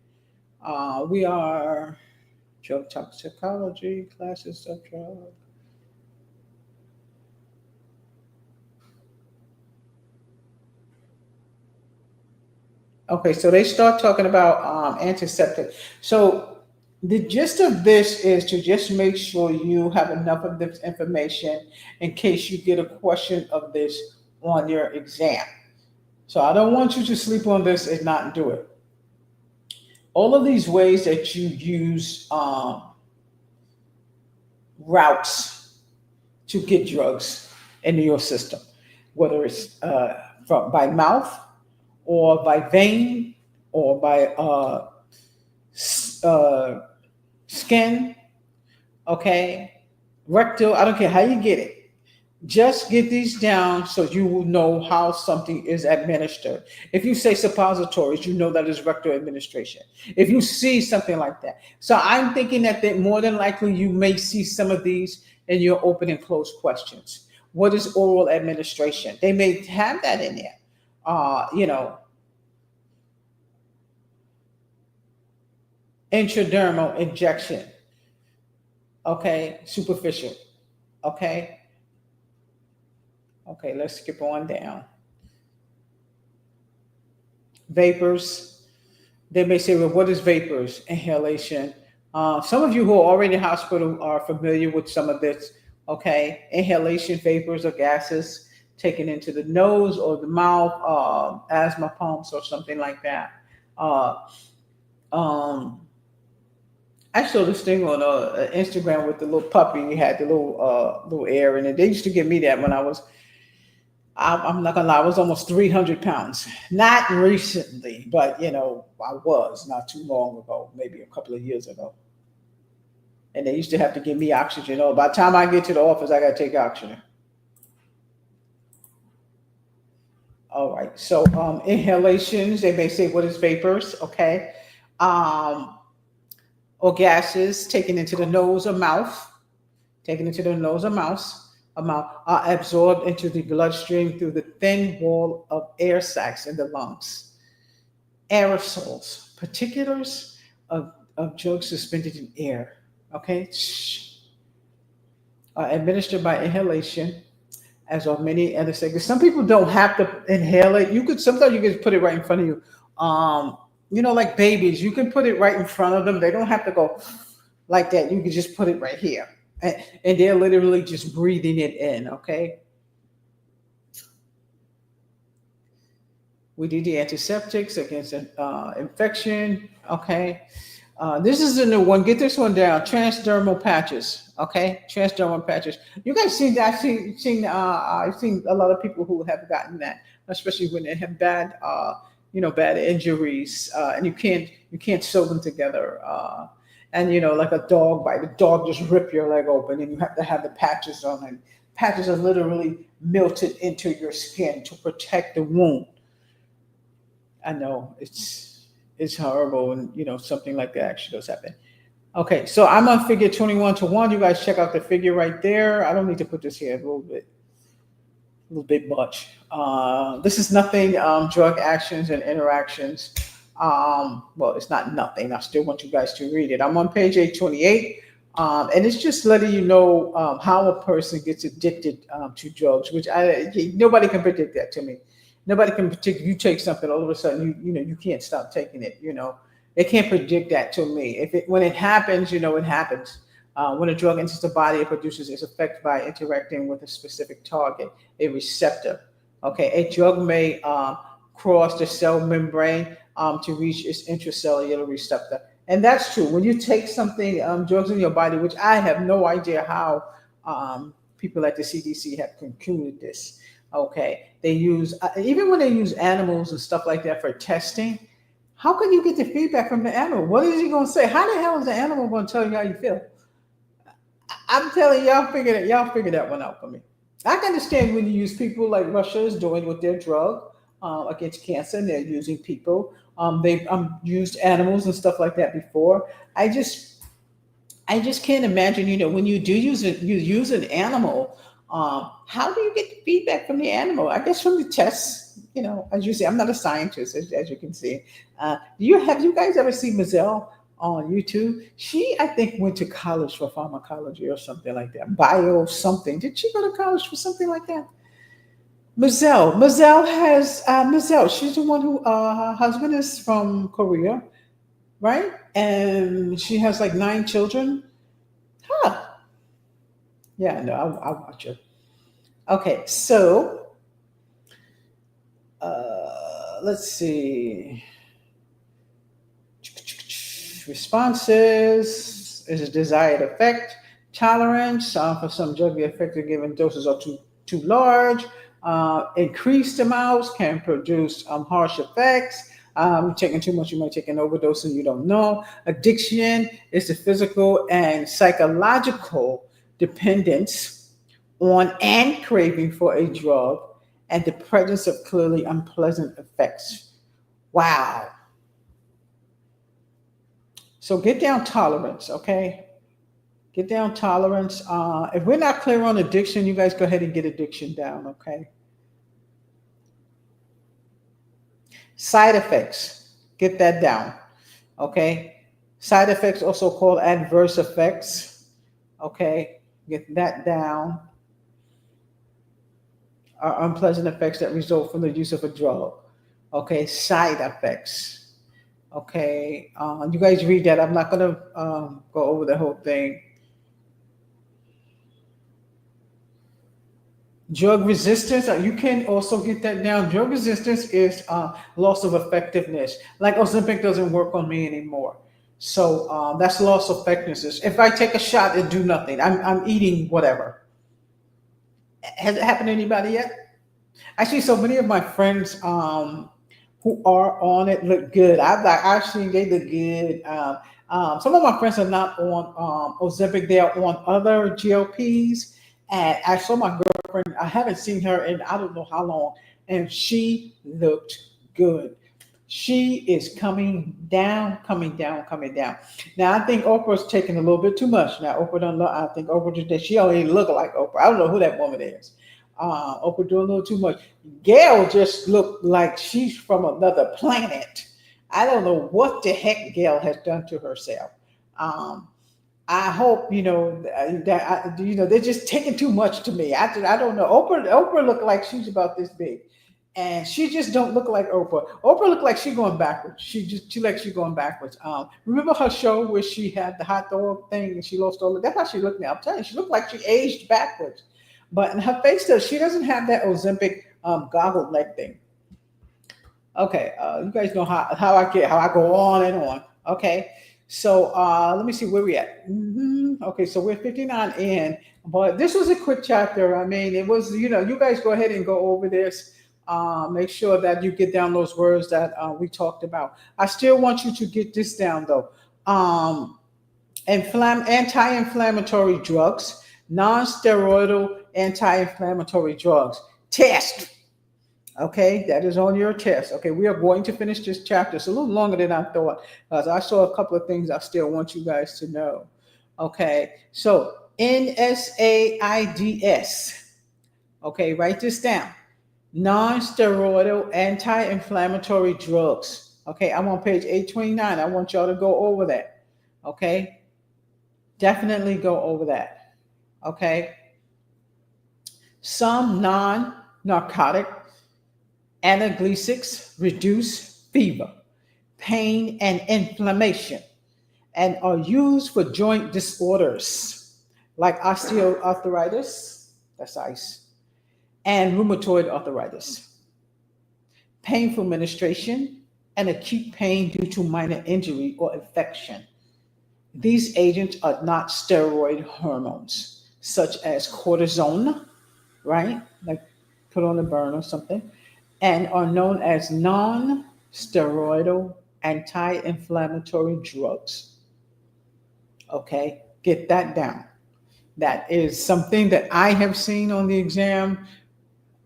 We are drug toxicology, classes of drug. Okay, so they start talking about antiseptic. So the gist of this is to just make sure you have enough of this information in case you get a question of this on your exam. So I don't want you to sleep on this and not do it. All of these ways that you use routes to get drugs into your system, whether it's by mouth, or by vein, or by skin, okay, rectal, I don't care how you get it. Just get these down so you will know how something is administered. If you say suppositories, you know that is rectal administration. If you see something like that. So I'm thinking that more than likely you may see some of these in your open and closed questions. What is oral administration? They may have that in there. Intradermal injection. Okay, superficial. Okay, let's skip on down. Vapors. They may say, well, what is vapors? Inhalation. Some of you who are already in the hospital are familiar with some of this. Okay, inhalation, vapors or gases taken into the nose or the mouth, asthma pumps or something like that. I saw this thing on Instagram with the little puppy. He had the little air in it. They used to give me that when I'm not gonna lie, I was almost 300 pounds. Not recently, but I was not too long ago, maybe a couple of years ago. And they used to have to give me oxygen. By the time I get to the office, I gotta take oxygen. All right, so inhalations, they may say, what is vapors? Okay. Or gases taken into the nose or mouth, are absorbed into the bloodstream through the thin wall of air sacs in the lungs. Aerosols, particulars of drugs suspended in air, okay, are administered by inhalation, as are many other segments. Some people don't have to inhale it. Sometimes you can put it right in front of you. Like babies, you can put it right in front of them. They don't have to go like that. You can just put it right here. And they're literally just breathing it in, okay? We did the antiseptics against infection, okay? This is a new one. Get this one down. Transdermal patches, okay? Transdermal patches. You guys see that? I've seen a lot of people who have gotten that, especially when they have bad bad injuries, and you can't sew them together. And like a dog bite, the dog just rip your leg open, and you have to have the patches on. And patches are literally melted into your skin to protect the wound. I know it's horrible, and something like that actually does happen. Okay, so I'm on figure 21 to 1. You guys check out the figure right there. I don't need to put this here a little bit. little bit much. This is nothing, drug actions and interactions. Well, it's not nothing. I still want you guys to read it. I'm on page 828. And it's just letting you know how a person gets addicted to drugs, which nobody can predict that to me. Nobody can predict. You take something, all of a sudden you can't stop taking it. They can't predict that to me. When it happens, it happens. When a drug enters the body, it produces its effect by interacting with a specific target, a receptor. Okay, a drug may cross the cell membrane to reach its intracellular receptor. And that's true. When you take something, drugs in your body, which I have no idea how people at the CDC have concluded this. Okay, they use, even when they use animals and stuff like that for testing, how can you get the feedback from the animal? What is he going to say? How the hell is the animal going to tell you how you feel? I'm telling y'all, figure that one out for me. I can understand when you use people like Russia is doing with their drug against cancer, and they're using people. They've used animals and stuff like that before. I just can't imagine, when you do use an animal, how do you get the feedback from the animal? I guess from the tests, as you say, I'm not a scientist, as you can see. Have you guys ever seen Mazel on YouTube? She, I think, went to college for pharmacology or something like that. Bio something. Did she go to college for something like that? Mazel she's the one who, her husband is from Korea, right? And she has like 9 children. Huh. Yeah, no, I'll watch her. Okay, so let's see. Responses is a desired effect. Tolerance for some drug, the effective given doses are too large. Increased amounts can produce harsh effects. Taking too much, you might take an overdose and you don't know. Addiction is the physical and psychological dependence on and craving for a drug and the presence of clearly unpleasant effects. Wow. So get down tolerance, okay? Get down tolerance. If we're not clear on addiction, you guys go ahead and get addiction down, okay? Side effects, get that down, okay? Side effects, also called adverse effects, okay? Get that down. Are unpleasant effects that result from the use of a drug, okay? Side effects. Okay, you guys read that. I'm not going to go over the whole thing. Drug resistance, you can also get that down. Drug resistance is loss of effectiveness. Like Ozempic doesn't work on me anymore. So that's loss of effectiveness. If I take a shot, it do nothing. I'm eating whatever. Has it happened to anybody yet? Actually, so many of my friends who are on it look good. Actually, they look good. Some of my friends are not on Ozempic. They are on other GLPs. And I saw my girlfriend. I haven't seen her in I don't know how long. And she looked good. She is coming down. Now, I think Oprah's taking a little bit too much. Now, I think Oprah, she don't even look like Oprah. I don't know who that woman is. Oprah doing a little too much. Gail just looked like she's from another planet. I don't know what the heck Gail has done to herself. I hope that they're just taking too much to me. I don't know. Oprah looked like she's about this big, and she just don't look like Oprah. Oprah looked like she's going backwards. She like she's going backwards. Remember her show where she had the hot dog thing and she lost all of that? That's how she looked now. I'm telling you, she looked like she aged backwards. But in her face, she doesn't have that Ozempic goggle leg thing. Okay, you guys know how I go on and on. Okay, so let me see where we at. Okay, so we're 59 in, but this was a quick chapter. I mean, it was, you guys go ahead and go over this. Make sure that you get down those words that we talked about. I still want you to get this down though. Anti-inflammatory drugs, non-steroidal anti-inflammatory drugs. Test. Okay, that is on your test. Okay, we are going to finish this chapter. It's a little longer than I thought because I saw a couple of things I still want you guys to know. Okay, so NSAIDs, Okay, write this down. Non-steroidal anti-inflammatory drugs. Okay, I'm on page 829. I want y'all to go over that. Okay, definitely go over that. Okay, some non-narcotic analgesics reduce fever, pain, and inflammation, and are used for joint disorders like osteoarthritis, that's ice, and rheumatoid arthritis, painful menstruation, and acute pain due to minor injury or infection. These agents are not steroid hormones, such as cortisone, right? Like put on a burn or something, and are known as non steroidal anti inflammatory drugs. Okay, get that down. That is something that I have seen on the exam.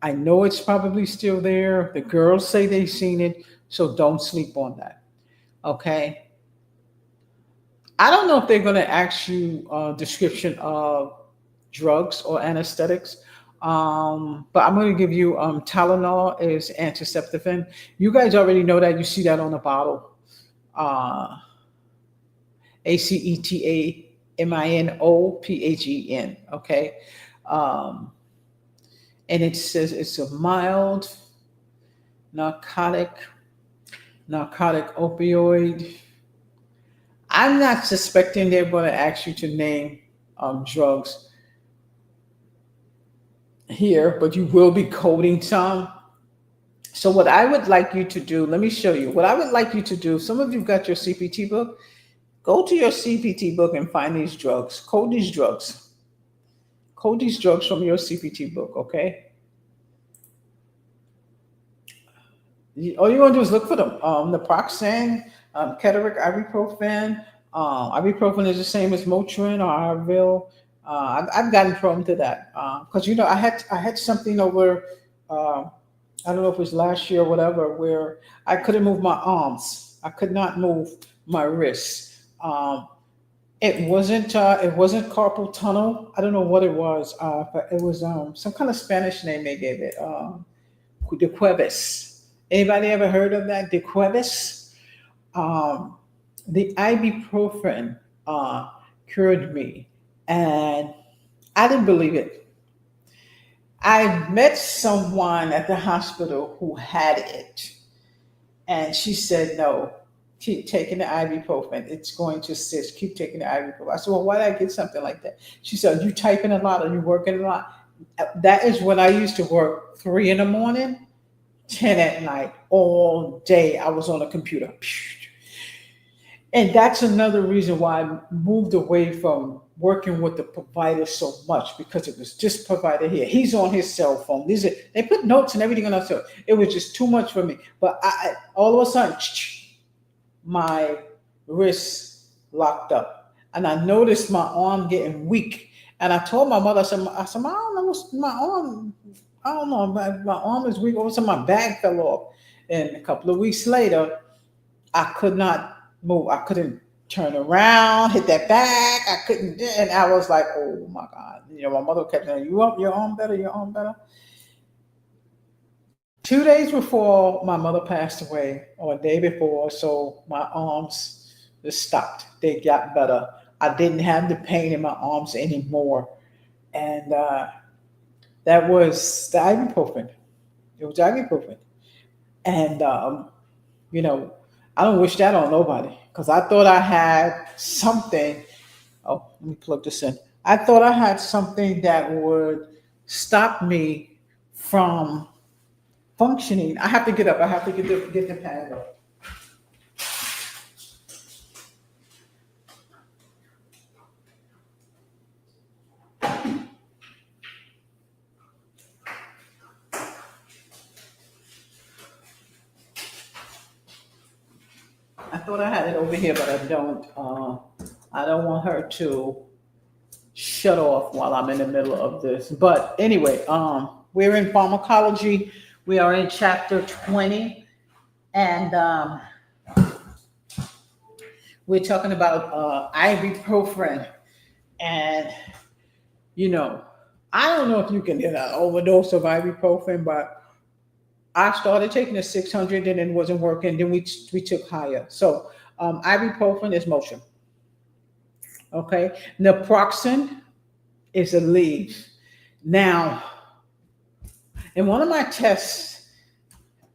I know it's probably still there. The girls say they've seen it, so don't sleep on that. Okay. I don't know if they're going to ask you a description of drugs or anesthetics, but I'm going to give you Tylenol is antiseptic. You guys already know that. You see that on the bottle. Uh, ACETAMINOPHEN. Okay. Um, and it says it's a mild narcotic opioid. I'm not suspecting they're going to ask you to name drugs here, but you will be coding some. So what I would like you to do, let me show you. What I would like you to do, some of you've got your CPT book. Go to your CPT book and find these drugs. Code these drugs. Code these drugs from your CPT book, okay? All you're going to do is look for them. Naproxen, Ketorolac, ibuprofen. Ibuprofen is the same as Motrin or Advil. I've gotten prone to that because I had something over. I don't know if it was last year or whatever, where I couldn't move my arms. I could not move my wrists. It wasn't carpal tunnel. I don't know what it was, but it was some kind of Spanish name they gave it. De Cuevas. Anybody ever heard of that? De Cuevas? The ibuprofen cured me, and I didn't believe it. I met someone at the hospital who had it, and she said, "No, keep taking the ibuprofen. It's going to assist. Keep taking the ibuprofen." I said, "Well, why did I get something like that?" She said, "Are you typing a lot? Are you working a lot?" That is when I used to work 3 in the morning, 10 at night, all day. I was on a computer. And that's another reason why I moved away from working with the provider so much, because it was just provider here. He's on his cell phone. They put notes and everything on our cell. It was just too much for me. But all of a sudden, my wrist locked up, and I noticed my arm getting weak. And I told my mother, I said, I don't know what's my arm. I don't know, my arm is weak. All of a sudden, my bag fell off. And a couple of weeks later, I could not move. I couldn't turn around, hit that bag. I couldn't, and I was like, "Oh my God!" My mother kept saying, "You up? Your arm better? Your arm better?" 2 days before my mother passed away, or a day before, so my arms just stopped. They got better. I didn't have the pain in my arms anymore, and that was the ibuprofen. It was ibuprofen, and I don't wish that on nobody, because I thought I had something. Oh, let me plug this in. I thought I had something that would stop me from functioning. I have to get up. I have to get the pad up. I thought I had it over here, but I don't. I don't want her to shut off while I'm in the middle of this. But anyway, we're in pharmacology. We are in chapter 20, and we're talking about ibuprofen. And I don't know if you can get an overdose of ibuprofen, but I started taking the 600 and it wasn't working. Then we took higher. So ibuprofen is Motrin. Okay. Naproxen is a leaf. Now, in one of my tests,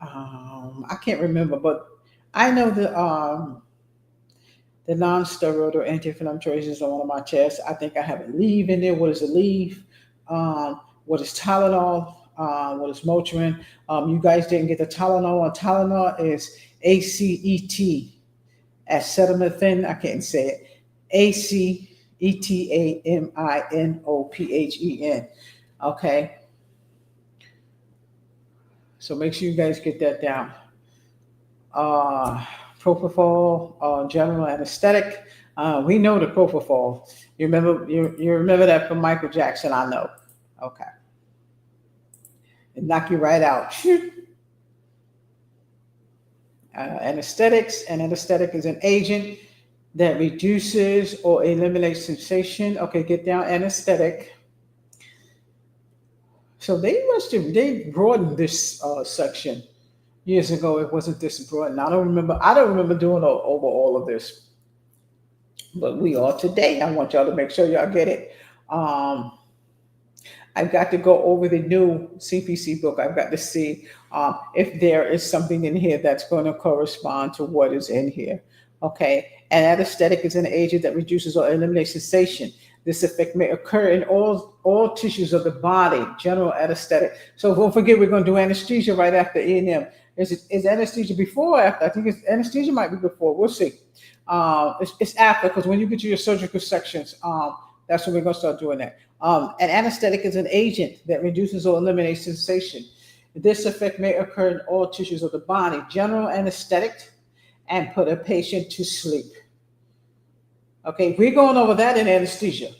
I can't remember, but I know the non-steroidal anti-inflammatories is on one of my tests. I think I have a leaf in there. What is a leaf? What is Tylenol? What is Motrin? You guys didn't get the Tylenol. And Tylenol is ACET, acetaminophen. I can't say it. ACETAMINOPHEN. Okay. So make sure you guys get that down. Propofol, general anesthetic. We know the propofol. You remember that from Michael Jackson, I know. Okay. It knock you right out. Anesthetics. An anesthetic is an agent that reduces or eliminates sensation. Okay, get down anesthetic. So they broadened this section. Years ago, it wasn't this broad, and I don't remember doing over all of this, but we are today. I want y'all to make sure y'all get it. I've got to go over the new CPC book. I've got to see if there is something in here that's going to correspond to what is in here. Okay, and anesthetic is an agent that reduces or eliminates sensation. This effect may occur in all tissues of the body. General anesthetic. So don't forget, we're going to do anesthesia right after E&M. Is anesthesia before or after? I think anesthesia might be before. We'll see. It's after, because when you get to your surgical sections, that's when we're going to start doing that. An anesthetic is an agent that reduces or eliminates sensation. This effect may occur in all tissues of the body. General anesthetic, and put a patient to sleep. Okay, we're going over that in anesthesia.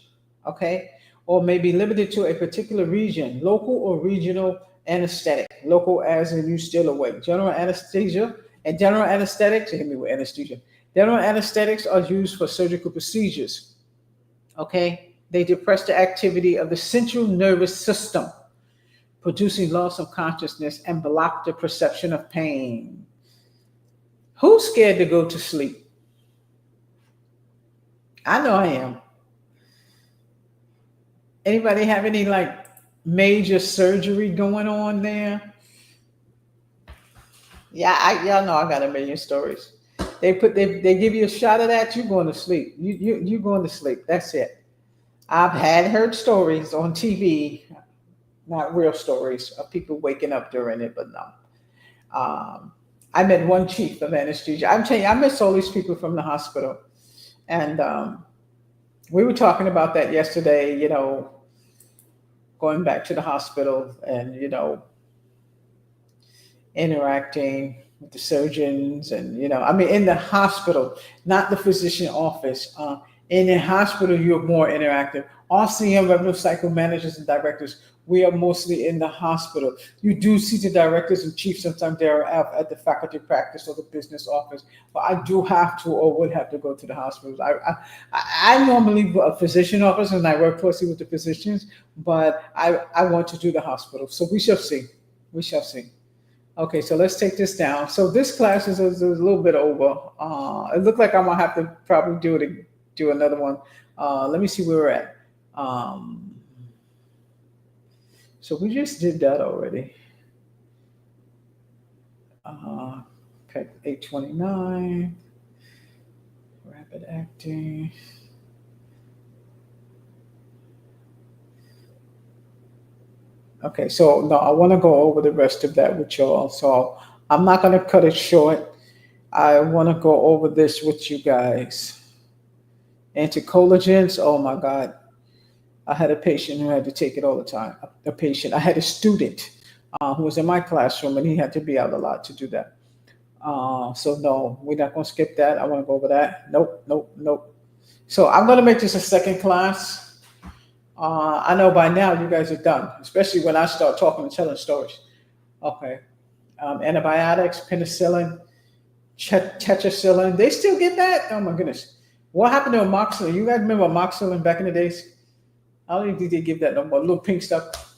Okay, or may be limited to a particular region. Local or regional anesthetic. Local as in you still awake. General anesthesia and general anesthetics. Hit me with anesthesia. General anesthetics are used for surgical procedures. Okay, they depress the activity of the central nervous system, producing loss of consciousness and block the perception of pain. Who's scared to go to sleep? I know I am. Anybody have any like major surgery going on there? Yeah, y'all know I got a million stories. They give you a shot of that, you're going to sleep. You going to sleep. That's it. I've heard stories on TV, not real stories of people waking up during it, but no. I met one chief of anesthesia. I'm telling you, I miss all these people from the hospital. And we were talking about that yesterday, going back to the hospital and, interacting with the surgeons and, in the hospital, not the physician office. In the hospital, you're more interactive. RCM, revenue cycle managers and directors, we are mostly in the hospital. You do see the directors and chiefs sometimes they're at the faculty practice or the business office, but I do have to or would have to go to the hospitals. I normally a physician office and I work closely with the physicians, but I want to do the hospital. So we shall see. We shall see. Okay, so let's take this down. So this class is a little bit over. It looked like I'm gonna have to probably do another one. Let me see where we're at. So we just did that already. Okay, 829, rapid acting. Okay, so no, I want to go over the rest of that with y'all. So I'm not going to cut it short. I want to go over this with you guys. Anticollagens, oh my God. I had a patient who had to take it all the time. I had a student who was in my classroom and he had to be out a lot to do that. So no, we're not going to skip that. I want to go over that. Nope. So I'm going to make this a second class. I know by now you guys are done, especially when I start talking and telling stories. Okay. Antibiotics, penicillin, tetracycline. They still get that? Oh my goodness. What happened to amoxicillin? You guys remember amoxicillin back in the days? I don't even think they give that no more. Little pink stuff.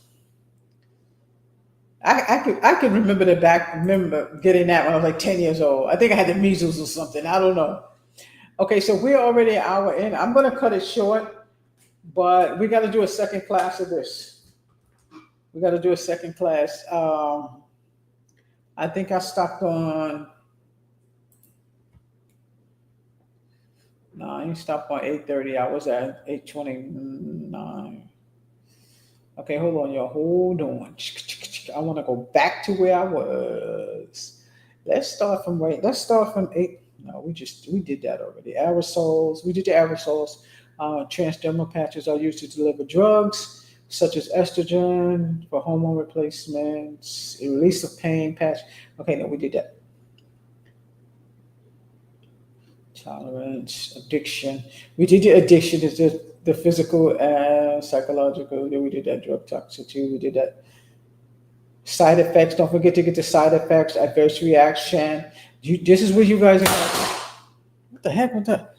I could remember remember getting that when I was like 10 years old. I think I had the measles or something. I don't know. Okay, so we're already an hour in. I'm gonna cut it short, but we got to do a second class of this. We got to do a second class. I think I stopped on. No, I didn't stop on 8:30. I was at 8:29. Okay, hold on, y'all. Hold on. I want to go back to where I was. Let's start from eight. No, we did that already. Aerosols. We did the aerosols. Transdermal patches are used to deliver drugs such as estrogen for hormone replacements, release of pain patch. Okay, no, we did that. Tolerance, addiction. We did the addiction. Is the physical and psychological. Then we did that drug toxicity. We did that side effects. Don't forget to get the side effects, adverse reaction. This is where you guys are. What the heck was that?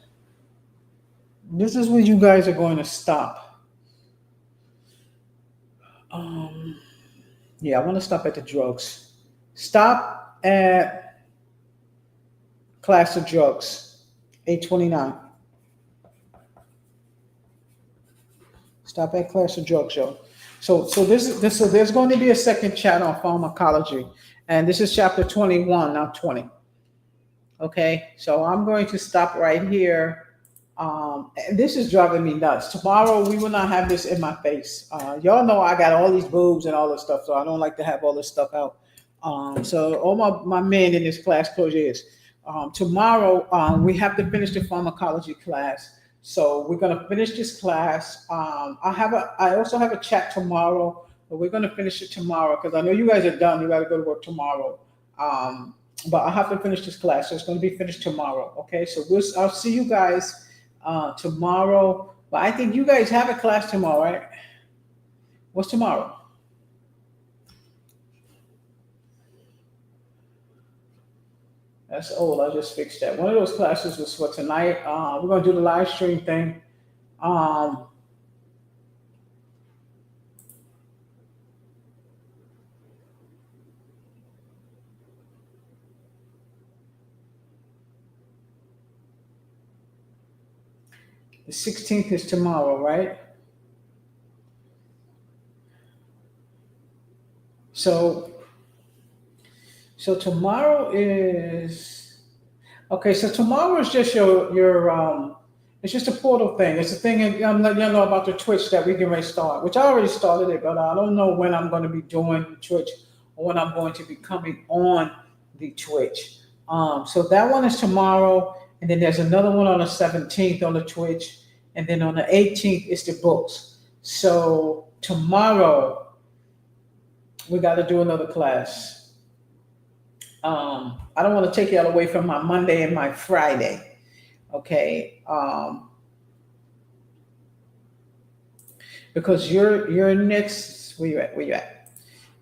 This is where you guys are going to stop. Yeah, I want to stop at the drugs. Stop at class of drugs, 829. Stop at class of drugs, yo. So there's going to be a second chat on pharmacology, and this is chapter 21, not 20. Okay, so I'm going to stop right here. And this is driving me nuts. Tomorrow we will not have this in my face. Y'all know I got all these boobs and all this stuff, so I don't like to have all this stuff out. So all my men in this class, close your ears. Tomorrow we have to finish the pharmacology class. So we're gonna finish this class. I also have a chat tomorrow, but we're gonna finish it tomorrow because I know you guys are done. You gotta go to work tomorrow. But I have to finish this class, so it's gonna be finished tomorrow. Okay, so I'll see you guys tomorrow. But I think you guys have a class tomorrow, right? What's tomorrow? That's old. I just fixed that. One of those classes was for tonight. We're gonna do the live stream thing. The 16th is tomorrow, right? So tomorrow is okay. So tomorrow is just your it's just a portal thing. It's a thing I'm letting you know about the Twitch that we can ready to start, which I already started it, but I don't know when I'm going to be doing Twitch or when I'm going to be coming on the Twitch. So that one is tomorrow, and then there's another one on the 17th on the Twitch, and then on the 18th is the books. So tomorrow we got to do another class. I don't want to take y'all away from my Monday and my Friday. Okay. Because your next, where you at?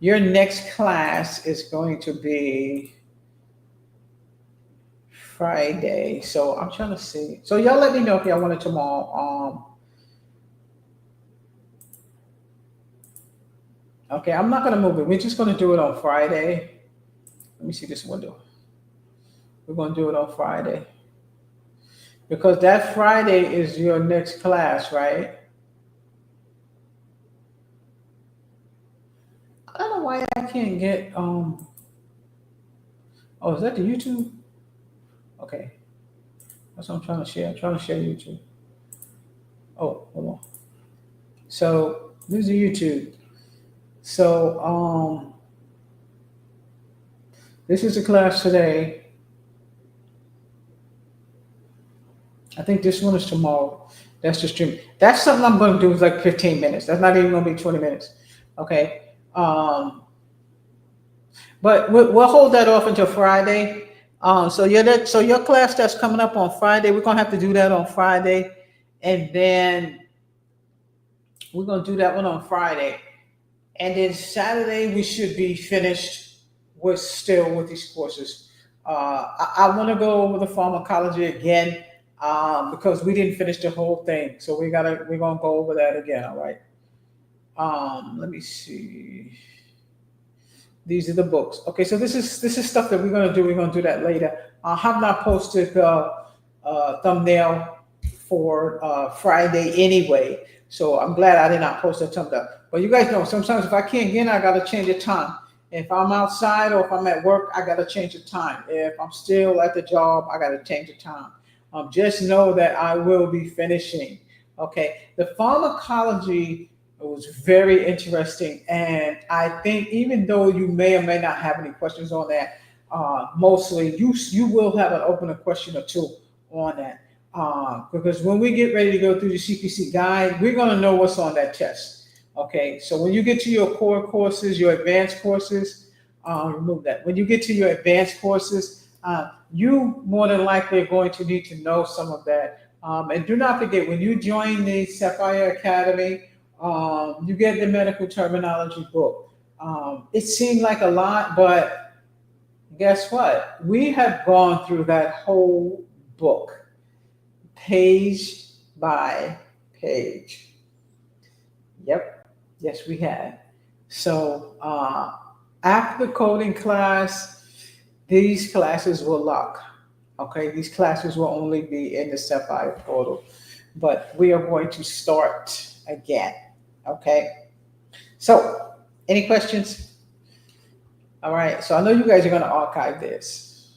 Your next class is going to be Friday. So I'm trying to see. So y'all let me know if y'all want it tomorrow. Okay, I'm not gonna move it. We're just gonna do it on Friday. Let me see this window. We're gonna do it on Friday. Because that Friday is your next class, right? I don't know why I can't get oh, is that the YouTube? Okay. That's what I'm trying to share. I'm trying to share YouTube. Oh, hold on. So this is YouTube. So this is the class today. I think this one is tomorrow. That's the stream. That's something I'm going to do with like 15 minutes. That's not even going to be 20 minutes. Okay. But we'll hold that off until Friday. So your class that's coming up on Friday, we're going to have to do that on Friday. And then we're going to do that one on Friday. And then Saturday, we should be finished with these courses. I want to go over the pharmacology again. because we didn't finish the whole thing. So we're gonna go over that again. All right. Let me see. These are the books. Okay, so this is stuff that we're gonna do. We're gonna do that later. I have not posted the thumbnail for Friday anyway, so I'm glad I did not post a thumbnail. But you guys know sometimes if I can't get in, I gotta change the time. If I'm outside or if I'm at work, I gotta change the time. If I'm still at the job, I gotta change the time. Just know that I will be finishing. Okay, the pharmacology was very interesting, and I think even though you may or may not have any questions on that, mostly you will have an open question or two on that, because when we get ready to go through the CPC guide, we're going to know what's on that test. Okay, so when you get to your core courses, your advanced courses, remove that. When you get to your advanced courses, you more than likely are going to need to know some of that. And do not forget, when you join the Sapphire Academy, you get the medical terminology book. It seemed like a lot, but guess what? We have gone through that whole book, page by page. Yep. Yes, we have. So after the coding class, these classes will lock. Okay, these classes will only be in the Sapphire portal, but we are going to start again. Okay, so any questions? All right, so I know you guys are going to archive this,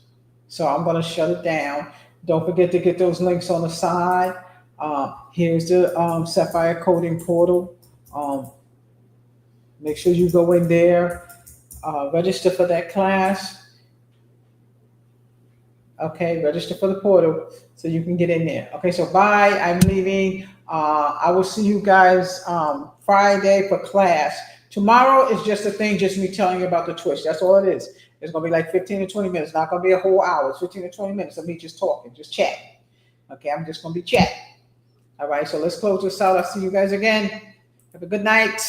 so I'm going to shut it down. Don't forget to get those links on the side. Here's the Sapphire coding portal. Make sure you go in there, register for that class. Okay, register for the portal so you can get in there. Okay, so bye. I'm leaving. I will see you guys Friday for class. Tomorrow is just a thing, just me telling you about the Twitch. That's all it is. It's going to be like 15 to 20 minutes. Not going to be a whole hour. It's 15 to 20 minutes of me just talking, just chatting. Okay, I'm just going to be chatting. All right, so let's close this out. I'll see you guys again. Have a good night.